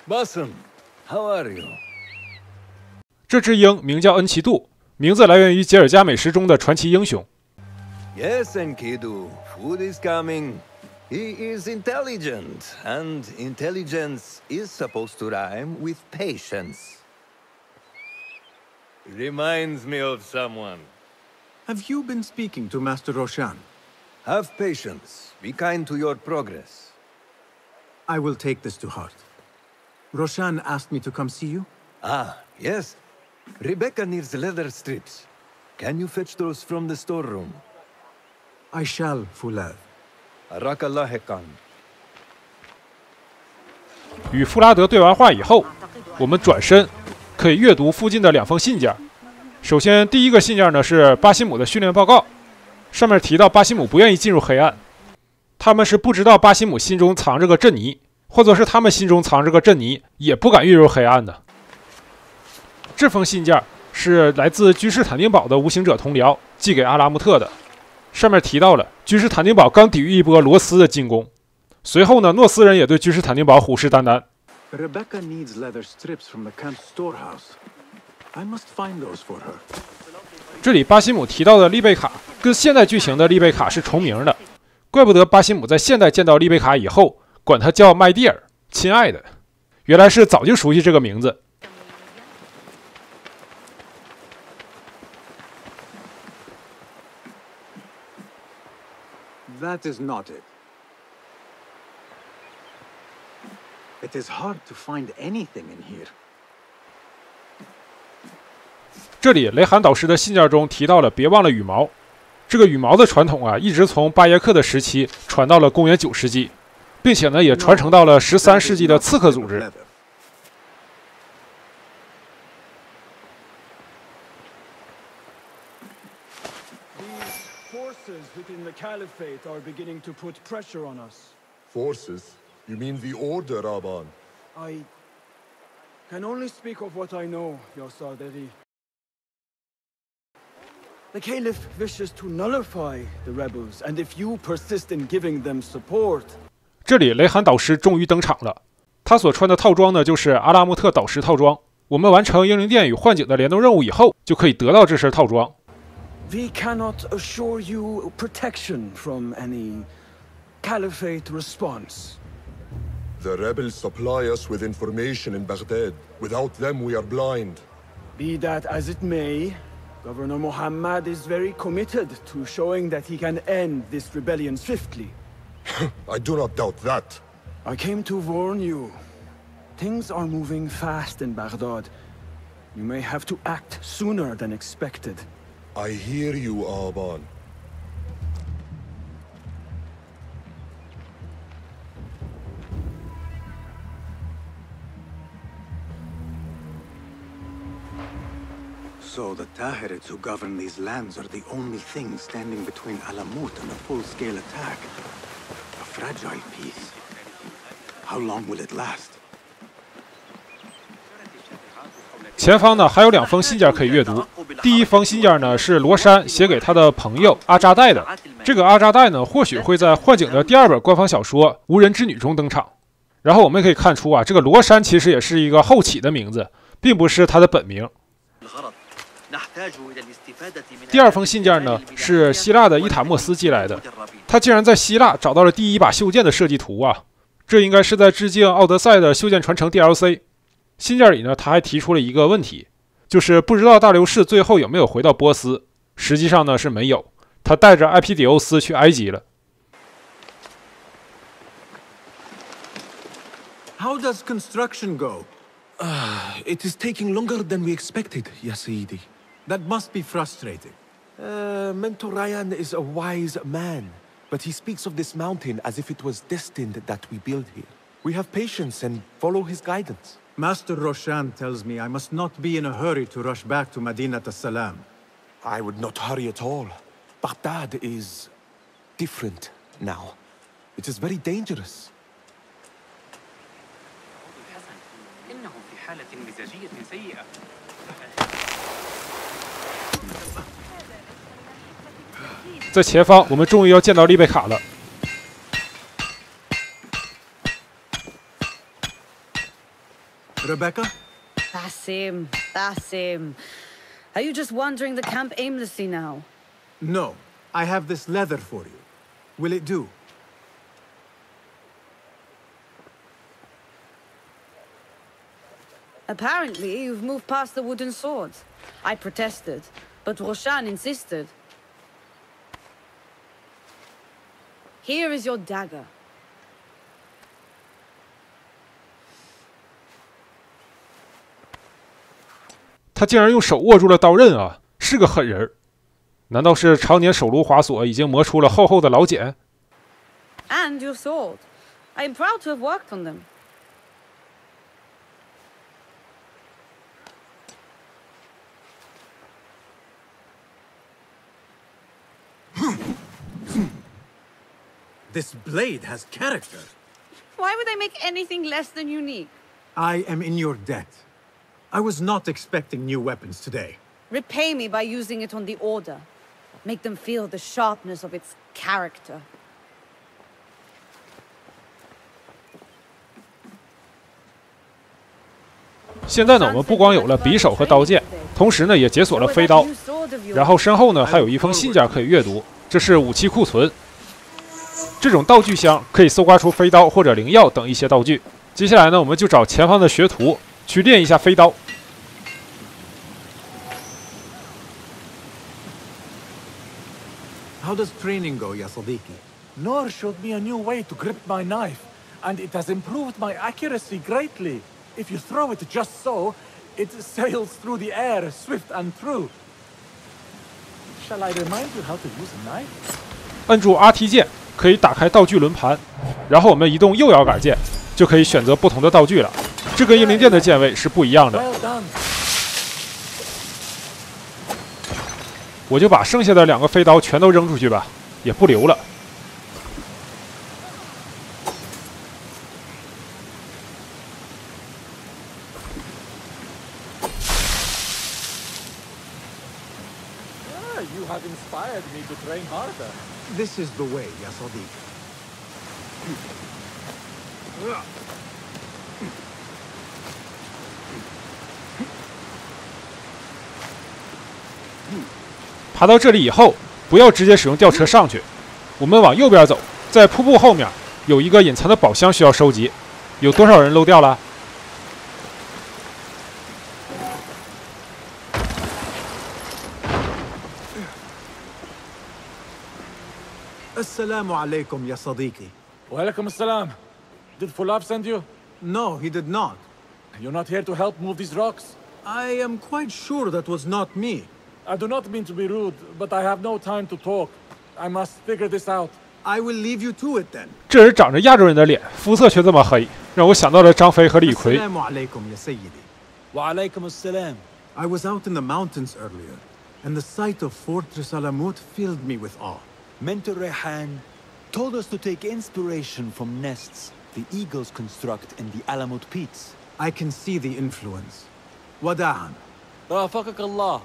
Basim, how are you? 这只鹰名叫恩奇杜，名字来源于吉尔加美什中的传奇英雄。 Yes, Enkidu, food is coming. He is intelligent, and intelligence is supposed to rhyme with patience. Reminds me of someone. Have you been speaking to Master Roshan? Have patience. Be kind to your progress. I will take this to heart. Roshan asked me to come see you? Yes. Rebecca needs leather strips. Can you fetch those from the storeroom? I shall, Fulad. 与弗拉德对完话以后，我们转身可以阅读附近的2封信件。首先，第一个信件呢是巴辛姆的训练报告，上面提到巴辛姆不愿意进入黑暗，他们是不知道巴辛姆心中藏着个珍妮，或者是他们心中藏着个珍妮，也不敢跃入黑暗的。这封信件是来自君士坦丁堡的无形者同僚寄给阿拉穆特的，上面提到了君士坦丁堡刚抵御一波罗斯的进攻。随后呢，诺斯人也对君士坦丁堡虎视眈眈。Rebecca needs leather strips from the camp storehouse. I must find those for her. 这里巴辛姆提到的丽贝卡跟现代剧情的丽贝卡是重名的，怪不得巴辛姆在现代见到丽贝卡以后，管她叫麦蒂尔，亲爱的，原来是早就熟悉这个名字。That is not it. It is hard to find anything in here. 这里雷罕导师的信件中提到了别忘了羽毛，这个羽毛的传统啊，一直从巴耶克的时期传到了公元9世纪，并且呢也传承到了13世纪的刺客组织。Forces within the Caliphate are beginning to put pressure on us. Forces? You mean the Order, Aban? I can only speak of what I know, Your Saderi. The Caliph wishes to nullify the rebels, and if you persist in giving them support... 这里雷罕导师终于登场了，他所穿的套装呢就是阿拉穆特导师套装。我们完成英灵殿与幻景的联动任务以后，就可以得到这身套装。We cannot assure you protection from any Caliphate response. The rebels supply us with information in Baghdad. Without them, we are blind. Be that as it may, Governor Muhammad is very committed to showing that he can end this rebellion swiftly. I do not doubt that. I came to warn you. Things are moving fast in Baghdad. You may have to act sooner than expected. I hear you, Aban. So the Tahirids who govern these lands are the only thing standing between Alamut and a full-scale attack. A fragile peace. How long will it last? 前方呢还有2封信件可以阅读。第一封信件呢是罗珊写给他的朋友阿扎代的。这个阿扎代呢或许会在幻景的第2本官方小说《无人之女》中登场。然后我们可以看出啊，这个罗珊其实也是一个后起的名字，并不是他的本名。第2封信件呢是希腊的伊塔莫斯寄来的，他竟然在希腊找到了第1把袖剑的设计图啊，这应该是在致敬《奥德赛》的袖剑传承 DLC。信件里呢，他还提出了一个问题，就是不知道大流士最后有没有回到波斯。实际上呢是没有，他带着艾皮底欧斯去埃及了。How does construction go? It is taking longer than we expected, Ya Sayyidi. That must be frustrating. Mentor Ryan is a wise man, but he speaks of this mountain as if it was destined that we build here. We have patience and follow his guidance. Master Roshan tells me I must not be in a hurry to rush back to Madinat as-Salam. I would not hurry at all. Baghdad is different now. It is very dangerous. 在前方，我们终于要见到丽贝卡了。Rebecca? Basim. Are you just wandering the camp aimlessly now? No. I have this leather for you. Will it do? Apparently, you've moved past the wooden swords. I protested, but Roshan insisted. Here is your dagger. 他竟然用手握住了刀刃啊，是个狠人。难道是常年手撸华索已经磨出了厚厚的老茧？ And your sword. I am proud to have worked on them. This blade has character. Why would I make anything less than unique? I am in your debt. I was not expecting new weapons today. Repay me by using it on the Order. Make them feel the sharpness of its character. 现在呢，我们不光有了匕首和刀剑，同时呢也解锁了飞刀，然后身后呢还有一封信件可以阅读，这是武器库存。这种道具箱可以搜刮出飞刀或者灵药等一些道具。接下来呢，我们就找前方的学徒去练一下飞刀。 How does training go, ya Sadiqi? Noor showed me a new way to grip my knife, and it has improved my accuracy greatly. If you throw it just so, it sails through the air, swift and true. Shall I remind you how to use a knife? 按住 RT 键可以打开道具轮盘，然后我们移动右摇杆键就可以选择不同的道具了。这个英灵殿的键位是不一样的。 我就把剩下的2个飞刀全都扔出去吧，也不留了。You have inspired me to train harder. This is the way, ya Sadiq. 爬到这里以后，不要直接使用吊车上去，我们往右边走，在瀑布后面有一个隐藏的宝箱需要收集，有多少人漏掉了？ Assalamu alaikum, ya Sadiqi. Walaikum assalam. Did Fulaf send you? No, he did not. You're not here to help move these rocks? I am quite sure that was not me. I do not mean to be rude, but I have no time to talk. I must figure this out. I will leave you to it then. 这人长着亚洲人的脸，肤色却这么黑，让我想到了张飞和李逵。 Assalamu alaikum, ya Sayyidi. Wa alaikum assalam. I was out in the mountains earlier, and the sight of Fortress Alamut filled me with awe. Mentor Rehan told us to take inspiration from nests the eagles construct in the Alamut Peaks. I can see the influence. Wada'an. Rafaqak Allah.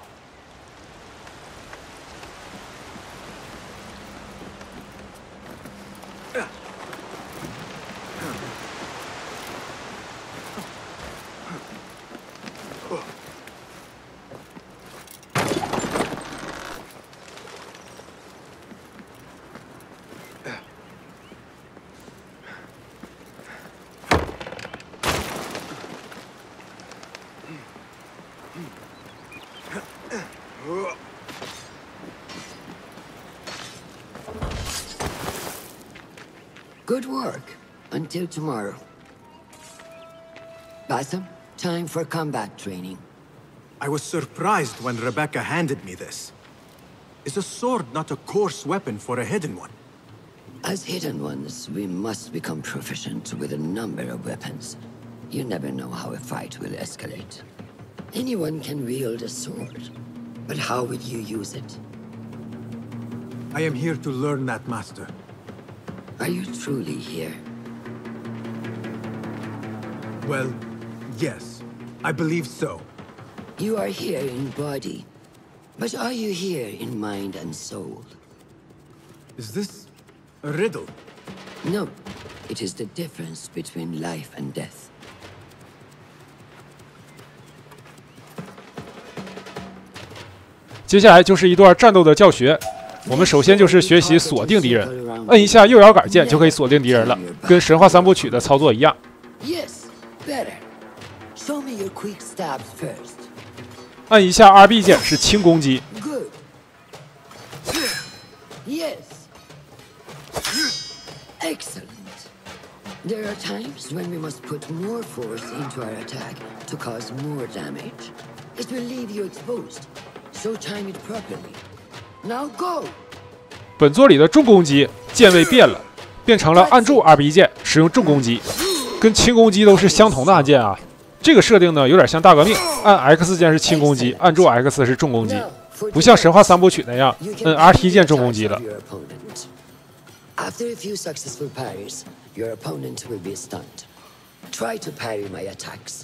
Good work. Until tomorrow. Basim, time for combat training. I was surprised when Rebecca handed me this. Is a sword not a coarse weapon for a hidden one? As hidden ones, we must become proficient with a number of weapons. You never know how a fight will escalate. Anyone can wield a sword, but how would you use it? I am here to learn that, Master. Are you truly here? Well, yes. I believe so. You are here in body, but are you here in mind and soul? Is this a riddle? No. It is the difference between life and death. 接下来就是一段战斗的教学。我们首先就是学习锁定敌人，摁一下右摇杆键就可以锁定敌人了，跟神话三部曲的操作一样。Yes, better. Show me your quick stabs first. 按一下 RB 键是轻攻击。Good. Yes. Excellent. There are times when we must put more force into our attack to cause more damage. It will leave you exposed, so time it properly. Now go. 本作里的重攻击键位变了，变成了按住 RB 键使用重攻击，跟轻攻击都是相同的按键啊。这个设定呢有点像大革命，按 X 键是轻攻击，按住 X 是重攻击，不像神话三部曲那样摁 RT 键重攻击了。After a few successful parries, your opponent will be stunned. Try to parry my attacks.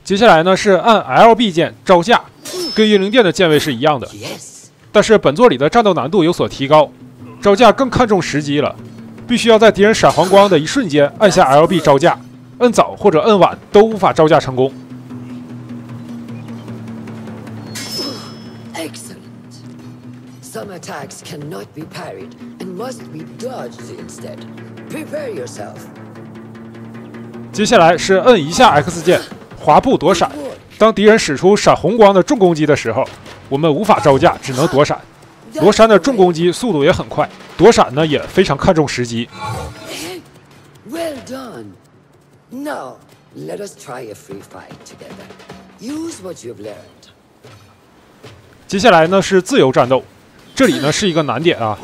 接下来呢是按 LB 键招架，跟英灵殿的键位是一样的，但是本作里的战斗难度有所提高，招架更看重时机了，必须要在敌人闪黄光的一瞬间按下 LB 招架，摁早或者摁晚都无法招架成功。Excellent. Some attacks cannot be parried and must be dodged instead. Prepare yourself. 接下来是摁一下 X 键，滑步躲闪。当敌人使出闪红光的重攻击的时候，我们无法招架，只能躲闪。罗珊的重攻击速度也很快，躲闪呢也非常看重时机。Well done. Now, let us try a free fight together. Use what you've learned. 接下来呢是自由战斗，这里呢是一个难点啊，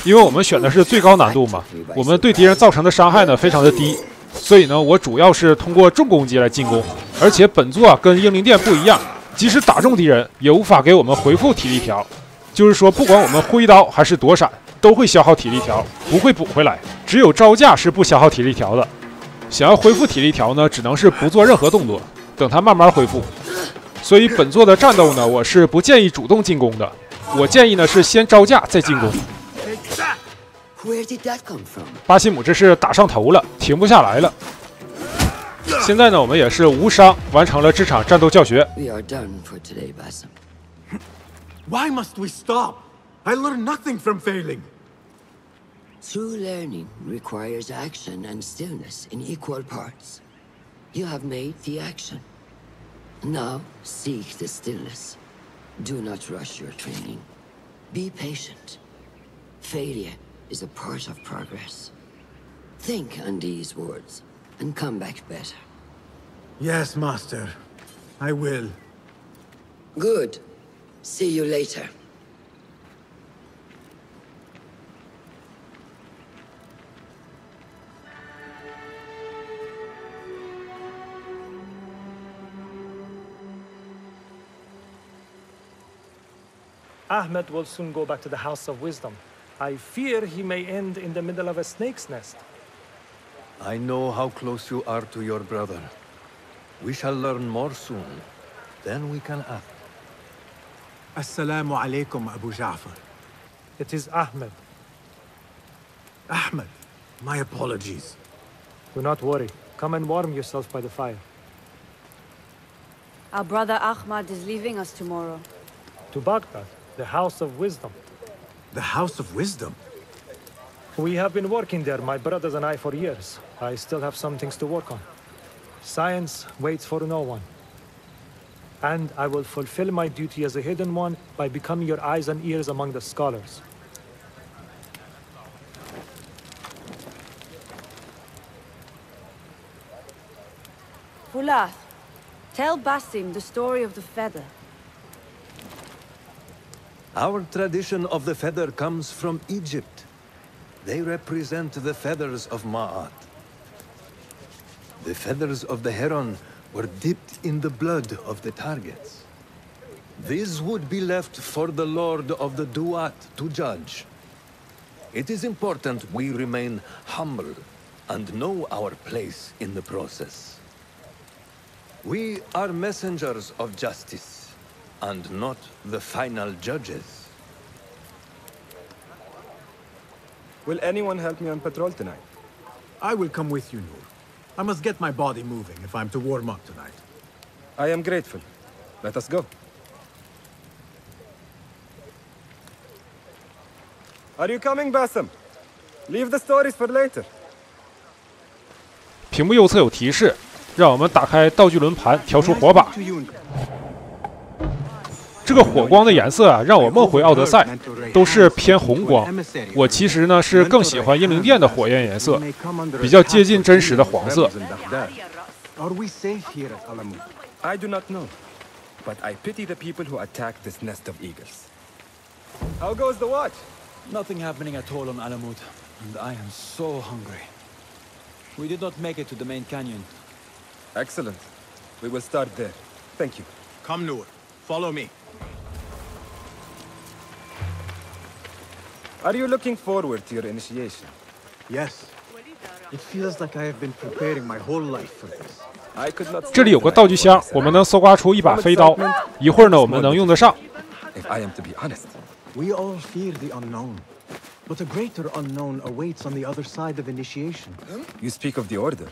因为我们选的是最高难度嘛，我们对敌人造成的伤害呢非常的低，所以呢我主要是通过重攻击来进攻，而且本作跟英灵殿不一样，即使打中敌人也无法给我们回复体力条，就是说不管我们挥刀还是躲闪，都会消耗体力条，不会补回来，只有招架是不消耗体力条的。想要恢复体力条呢，只能是不做任何动作，等它慢慢恢复。所以本作的战斗呢，我是不建议主动进攻的，我建议呢是先招架再进攻。巴西姆这是打上头了，停不下来了。现在呢，我们也是无伤完成了这场战斗教学。 Why must we stop? I learn nothing from failing. True learning requires action and stillness in equal parts. You have made the action. Now seek the stillness. Do not rush your training. Be patient. Failure is a part of progress. Think on these words and come back better. Yes, Master. I will. Good. See you later. Ahmed will soon go back to the House of Wisdom. I fear he may end in the middle of a snake's nest. I know how close you are to your brother. We shall learn more soon. Then we can act. Assalamu alaikum, Abu Ja'far. It is Ahmed. Ahmed, my apologies. Do not worry. Come and warm yourself by the fire. Our brother Ahmad is leaving us tomorrow. To Baghdad, the House of Wisdom. The House of Wisdom? We have been working there, my brothers and I, for years. I still have some things to work on. Science waits for no one. And I will fulfill my duty as a hidden one by becoming your eyes and ears among the scholars. Fulath, tell Basim the story of the feather. Our tradition of the feather comes from Egypt. They represent the feathers of Ma'at. The feathers of the heron were dipped in the blood of the targets. These would be left for the Lord of the Duat to judge. It is important we remain humble and know our place in the process. We are messengers of justice, and not the final judges. Will anyone help me on patrol tonight? I will come with you, Noor. I must get my body moving if I'm to warm up tonight. I am grateful. Let us go. Are you coming, Basim? Leave the stories for later. 屏幕右侧有提示，让我们打开道具轮盘，调出火把。这个火光的颜色啊，让我梦回奥德赛，都是偏红光。我其实呢是更喜欢英灵殿的火焰颜色，比较接近真实的黄色。I do not know, but I pity the people who attack this nest of eagles. How goes the watch? Nothing happening at all on Alamut. And I am so hungry. We did not make it to the main canyon. Excellent. We will start there. Thank you. Come, Noor. Follow me. Are you looking forward to your initiation? Yes. It feels like I have been preparing my whole life for this. I could not. 这里有个道具箱，我们能搜刮出一把飞刀，一会儿呢我们能用得上。If I am to be honest, we all fear the unknown, but a greater unknown awaits on the other side of initiation. You speak of the Order.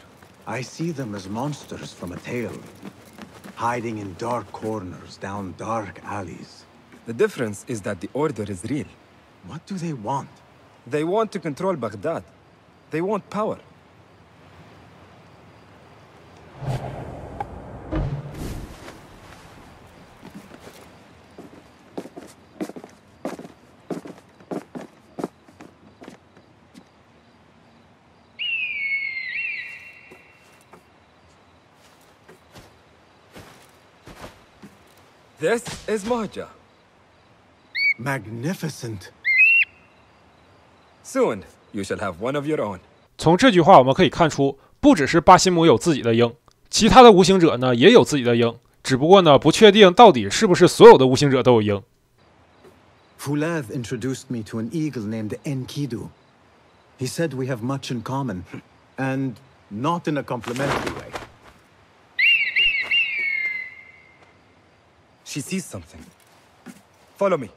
I see them as monsters from a tale, hiding in dark corners down dark alleys. The difference is that the Order is real. What do they want? They want to control Baghdad. They want power. This is Mahja. Magnificent. Soon, you shall have one of your own. 从这句话我们可以看出，不只是巴辛姆有自己的鹰，其他的无形者呢也有自己的鹰，只不过呢不确定到底是不是所有的无形者都有鹰。Fulath introduced me to an eagle named Enkidu. He said we have much in common, and not in a complimentary way. She sees something. Follow me.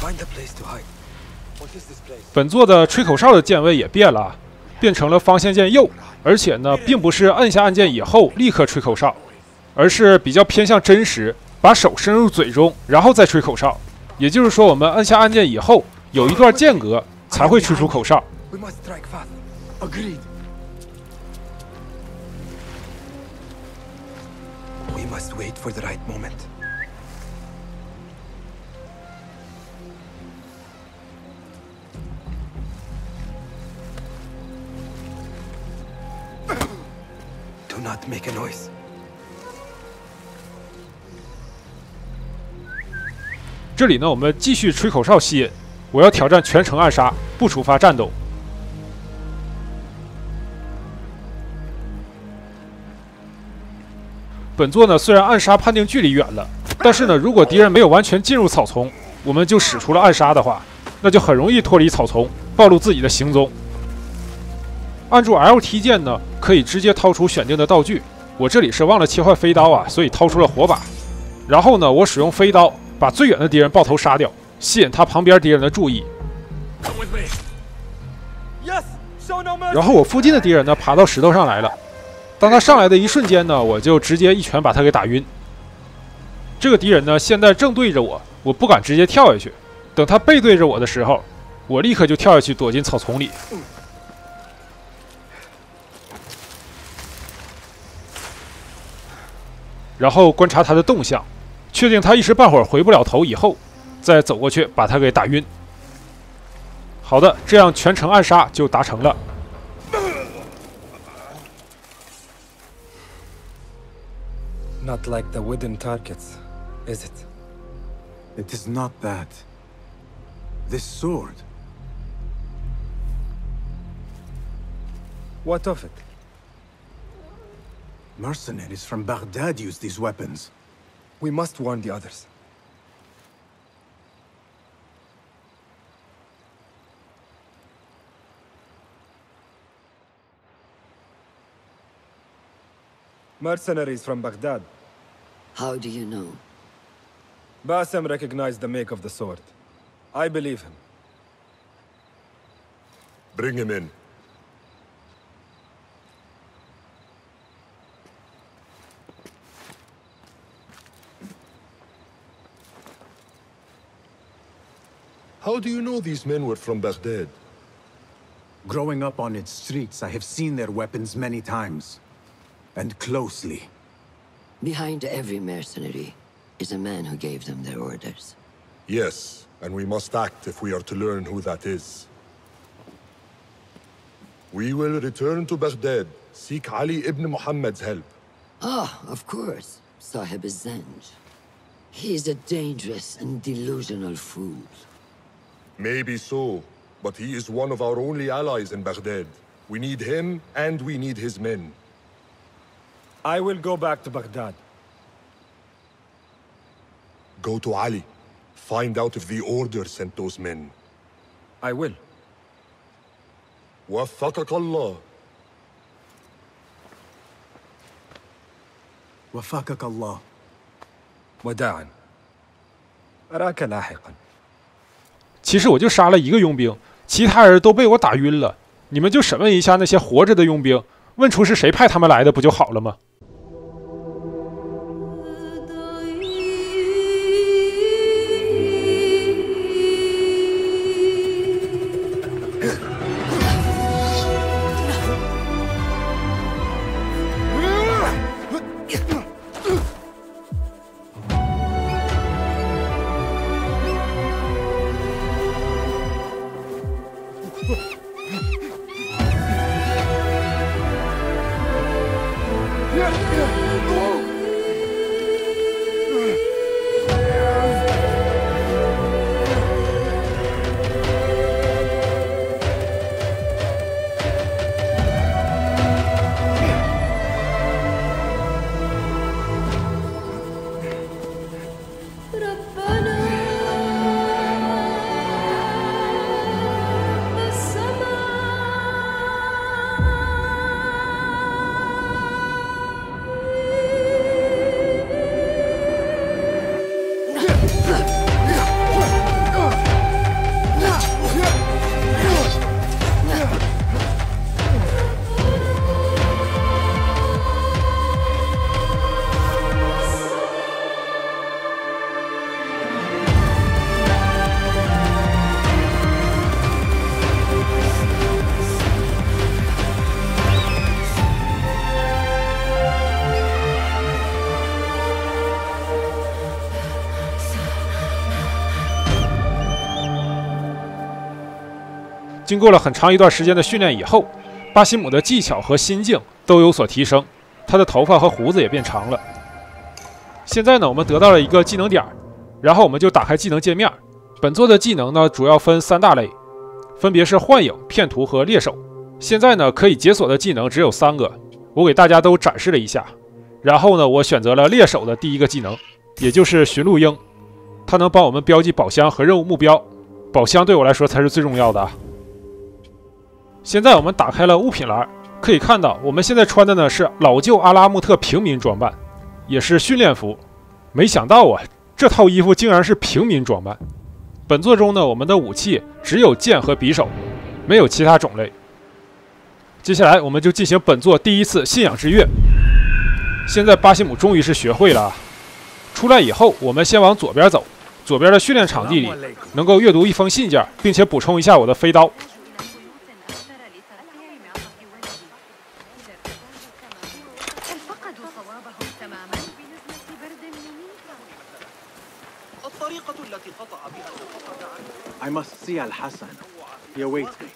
Find a place to hide. What is this place? 本作的吹口哨的键位也变了，变成了方向键右，而且呢，并不是按下按键以后立刻吹口哨，而是比较偏向真实，把手伸入嘴中，然后再吹口哨。也就是说，我们按下按键以后有一段间隔才会吹出口哨。We must strike fast. Agreed. We must wait for the right moment. Do not make a noise. 这里呢，我们继续吹口哨吸引。我要挑战全程暗杀，不触发战斗。本作呢，虽然暗杀判定距离远了，但是呢，如果敌人没有完全进入草丛，我们就使出了暗杀的话，那就很容易脱离草丛，暴露自己的行踪。按住 LT 键呢，可以直接掏出选定的道具。我这里是忘了切换飞刀啊，所以掏出了火把。然后呢，我使用飞刀把最远的敌人爆头杀掉，吸引他旁边敌人的注意。然后我附近的敌人呢，爬到石头上来了。当他上来的一瞬间呢，我就直接一拳把他给打晕。这个敌人呢，现在正对着我，我不敢直接跳下去。等他背对着我的时候，我立刻就跳下去躲进草丛里。然后观察他的动向，确定他一时半会儿回不了头以后，再走过去把他给打晕。好的，这样全程暗杀就达成了。Not like the wooden targets, is it? It is not that. This sword. What of it? Mercenaries from Baghdad use these weapons. We must warn the others. Mercenaries from Baghdad. How do you know? Basim recognized the make of the sword. I believe him. Bring him in. How do you know these men were from Baghdad? Growing up on its streets, I have seen their weapons many times. And closely. Behind every mercenary is a man who gave them their orders. Yes, and we must act if we are to learn who that is. We will return to Baghdad, seek Ali ibn Muhammad's help. Ah, of course. Sahib is Zenj. He is a dangerous and delusional fool. Maybe so, but he is one of our only allies in Baghdad. We need him, and we need his men. I will go back to Baghdad. Go to Ali. Find out if the Order sent those men. I will. وفقك الله. وفقك الله. وداعا. أراك لاحقا.其实我就杀了一个佣兵，其他人都被我打晕了。你们就审问一下那些活着的佣兵，问出是谁派他们来的，不就好了吗？经过了很长一段时间的训练以后，巴辛姆的技巧和心境都有所提升，他的头发和胡子也变长了。现在呢，我们得到了一个技能点，然后我们就打开技能界面。本作的技能呢，主要分3大类，分别是幻影、骗徒和猎手。现在呢，可以解锁的技能只有3个，我给大家都展示了一下。然后呢，我选择了猎手的第一个技能，也就是寻路鹰，它能帮我们标记宝箱和任务目标。宝箱对我来说才是最重要的啊。现在我们打开了物品栏，可以看到我们现在穿的呢是老旧阿拉木特平民装扮，也是训练服。没想到啊，这套衣服竟然是平民装扮。本作中呢，我们的武器只有剑和匕首，没有其他种类。接下来我们就进行本作第一次信仰之跃。现在巴辛姆终于是学会了啊！出来以后，我们先往左边走，左边的训练场地里能够阅读一封信件，并且补充一下我的飞刀。I must see Al-Hassan. He awaits me.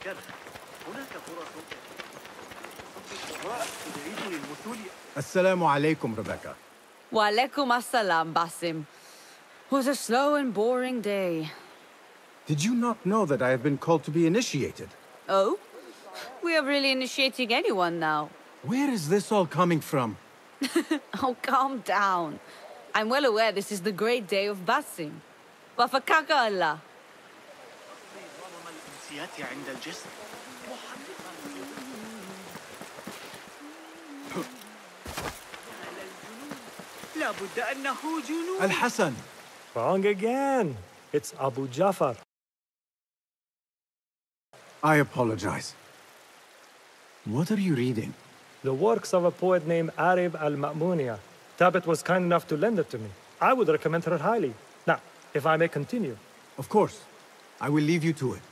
Assalamu alaikum, Rebecca. Wa alaikum assalam, Basim. Was a slow and boring day. Did you not know that I have been called to be initiated? Oh? We are really initiating anyone now. Where is this all coming from? Oh, calm down. I'm well aware this is the great day of Basim. Wafakaka Allah. Al-Hassan. Wrong again. It's Abu Jafar. I apologize. What are you reading? The works of a poet named Arib al-Ma'muniya. Tabit was kind enough to lend it to me. I would recommend her highly. Now, if I may continue. Of course. I will leave you to it.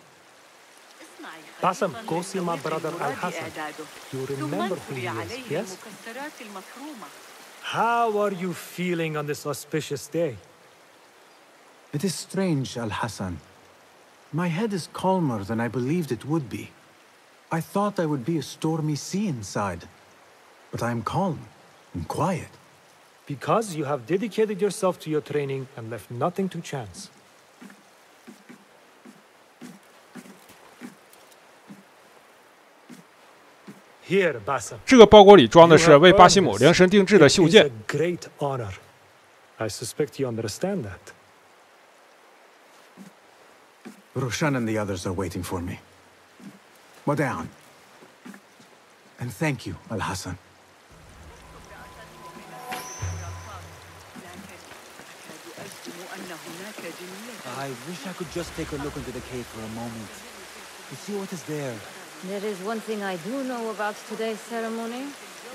Basim, go see my brother Al-Hassan. You remember who he is, yes? How are you feeling on this auspicious day? It is strange, Al-Hassan. My head is calmer than I believed it would be. I thought I would be a stormy sea inside, but I am calm and quiet. Because you have dedicated yourself to your training and left nothing to chance. Here, Basim. 这个包裹里装的是为巴西姆量身定制的袖剑。 Great honor. I suspect you understand that. Roshan and the others are waiting for me. Modern. And thank you, Al-Hassan. I wish I could just take a look into the cave for a moment. To see what is there. There is one thing I do know about today's ceremony.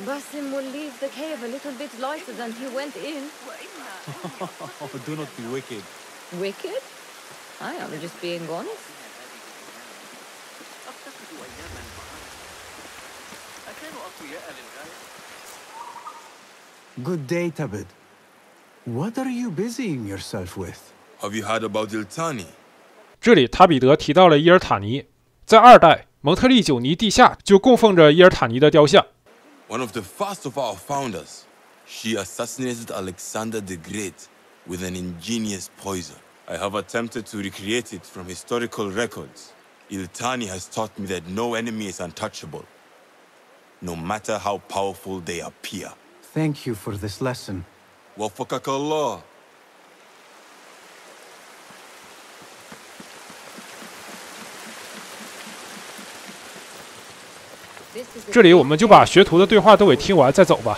Basim will leave the cave a little bit lighter than he went in. Do not be wicked. Wicked? I am just being honest. Good day, Tabit. What are you busying yourself with? Have you heard about Iltani? 这里塔比德提到了伊尔塔尼，在2代蒙特利九尼地下就供奉着伊尔塔尼的雕像。 One of the first of our founders. She assassinated Alexander the Great with an ingenious poison. I have attempted to recreate it from historical records. Iltani has taught me that no enemy is untouchable, no matter how powerful they appear. Thank you for this lesson. Wafakallah. 这里我们就把学徒的对话都给听完再走吧。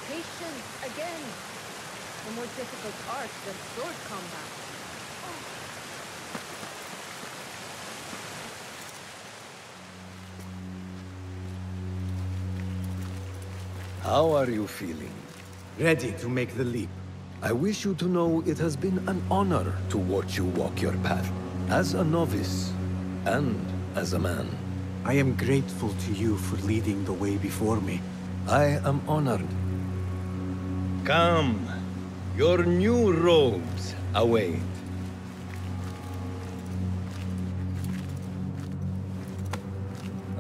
Patience again. The more difficult art than sword combat. How are you feeling? Ready to make the leap. I wish you to know it has been an honor to watch you walk your path, as a novice and as a man. I am grateful to you for leading the way before me. I am honored. Come, your new robes await.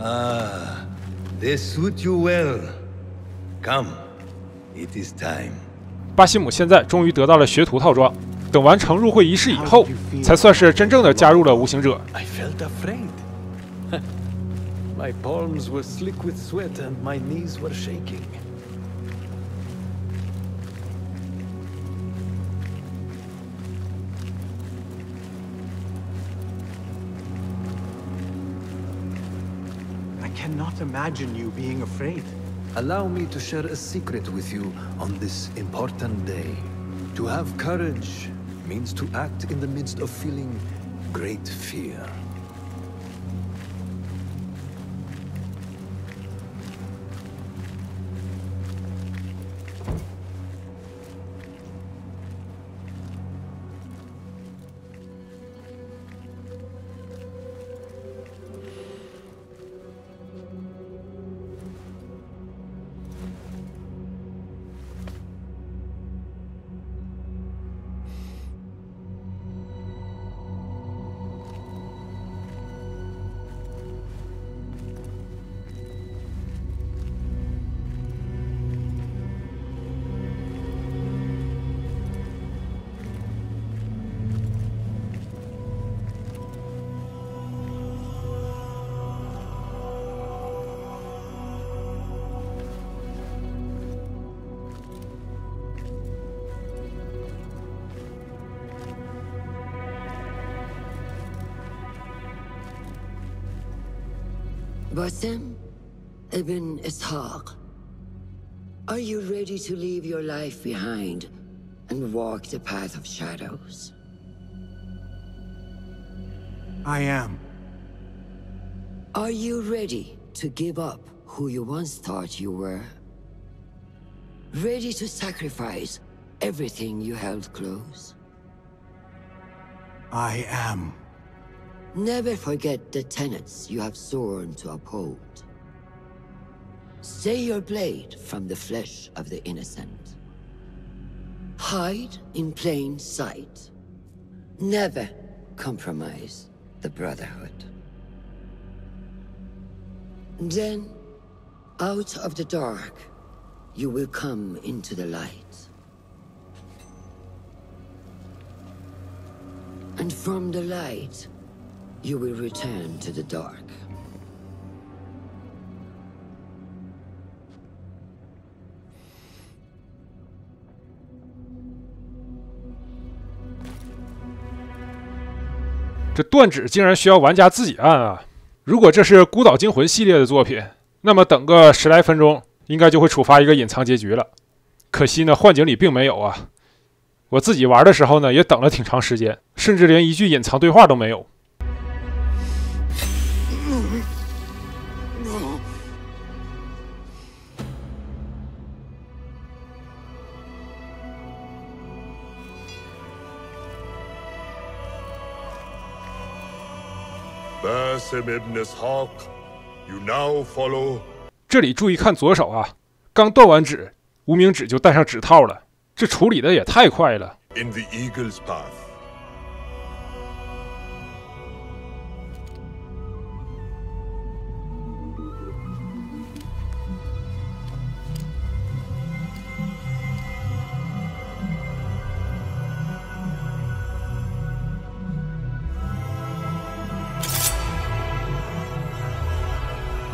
Ah, they suit you well. Come, it is time. 巴西姆现在终于得到了学徒套装，等完成入会仪式以后，才算是真正的加入了无形者。 I felt afraid. My palms were slick with sweat and my knees were shaking. I cannot imagine you being afraid. Allow me to share a secret with you on this important day. To have courage means to act in the midst of feeling great fear. Basim ibn Ishaq, are you ready to leave your life behind and walk the path of shadows? I am. Are you ready to give up who you once thought you were? Ready to sacrifice everything you held close? I am. Never forget the tenets you have sworn to uphold. Stay your blade from the flesh of the innocent. Hide in plain sight. Never compromise the Brotherhood. Then, out of the dark, you will come into the light. And from the light, you will return to the dark. 这断指竟然需要玩家自己按啊！如果这是《孤岛惊魂》系列的作品，那么等个10来分钟，应该就会触发一个隐藏结局了。可惜呢，幻景里并没有啊。我自己玩的时候呢，也等了挺长时间，甚至连一句隐藏对话都没有。Basim ibn Ishaq, you now follow. 这里注意看左手啊，刚断完指，无名指就戴上指套了，这处理的也太快了。In the eagle's path.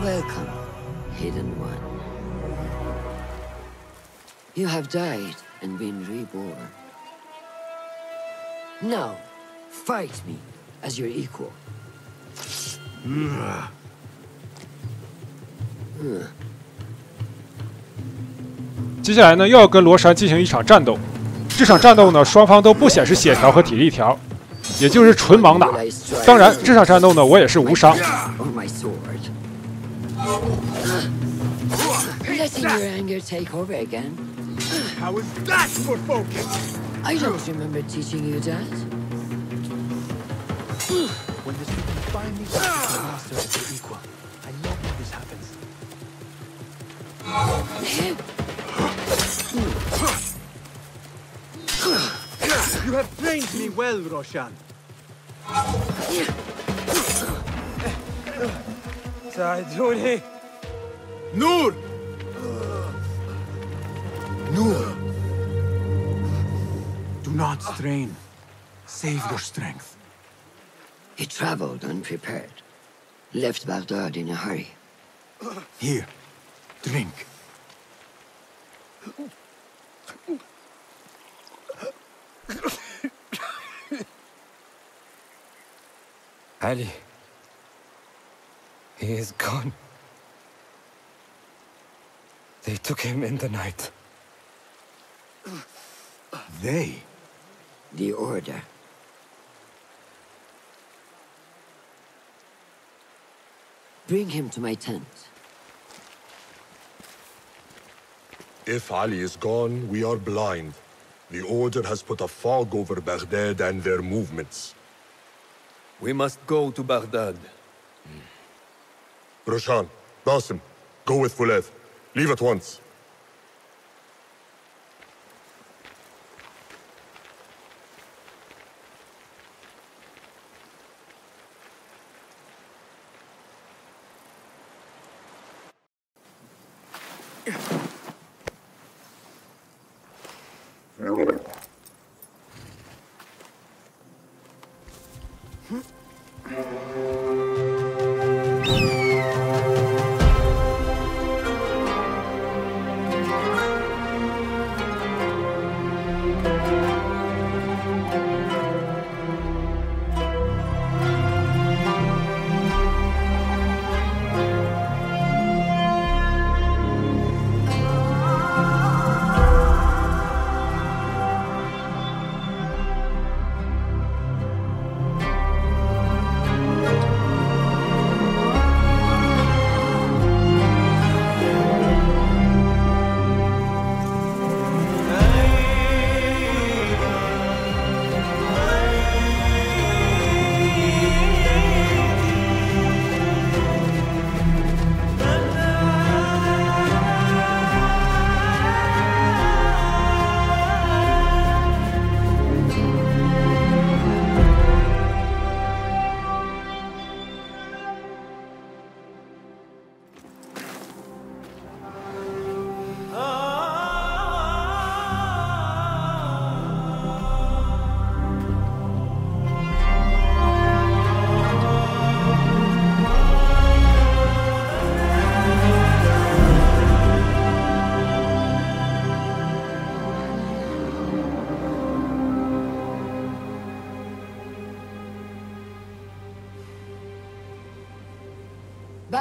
Welcome, Hidden One. You have died and been reborn. Now, fight me as your equal. 接下来呢，又要跟罗珊进行一场战斗。这场战斗呢，双方都不显示血条和体力条，也就是纯盲打。当然，这场战斗呢，我也是无伤。Letting your anger take over again? How is that for focus? I don't remember teaching you that. When the student finally gets the master as their equal, I love when this happens. You have trained me well, Roshan. ساعدوني. Noor! Noor! Do not strain. Save your strength. He traveled unprepared. Left Baghdad in a hurry. Here, drink. Ali. He is gone. They took him in the night. They? The Order. Bring him to my tent. If Ali is gone, we are blind. The Order has put a fog over Baghdad and their movements. We must go to Baghdad. Roshan, Basim, go with Fulad. Leave at once.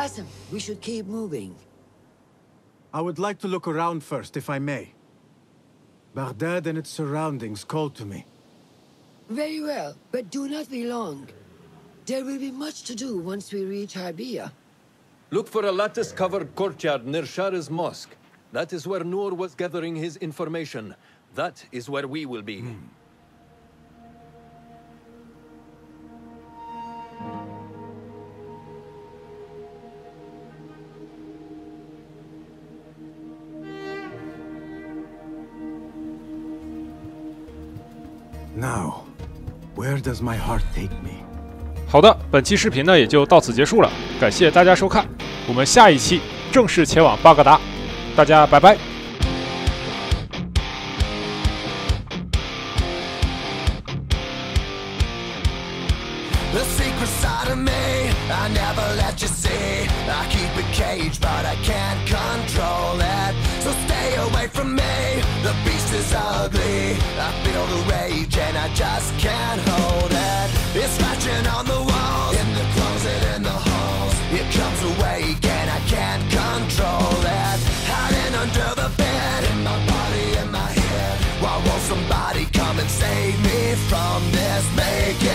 Basim, we should keep moving. I would like to look around first, if I may. Baghdad and its surroundings call to me. Very well, but do not be long. There will be much to do once we reach Harbiya. Look for a lattice-covered courtyard near Shah's mosque. That is where Noor was gathering his information. That is where we will be. Now, where does my heart take me? 好的，本期视频呢也就到此结束了，感谢大家收看，我们下一期正式前往巴格达，大家拜拜。The secret side of me, I never let you see. I keep it caged, but I can't control it. So stay away from me, the beast is ugly. I feel the rage and I just can't hold it. It's scratching on the walls, in the closet, in the halls. It comes awake and I can't control it. Hiding under the bed, in my body, in my head. Why won't somebody come and save me from this? Make it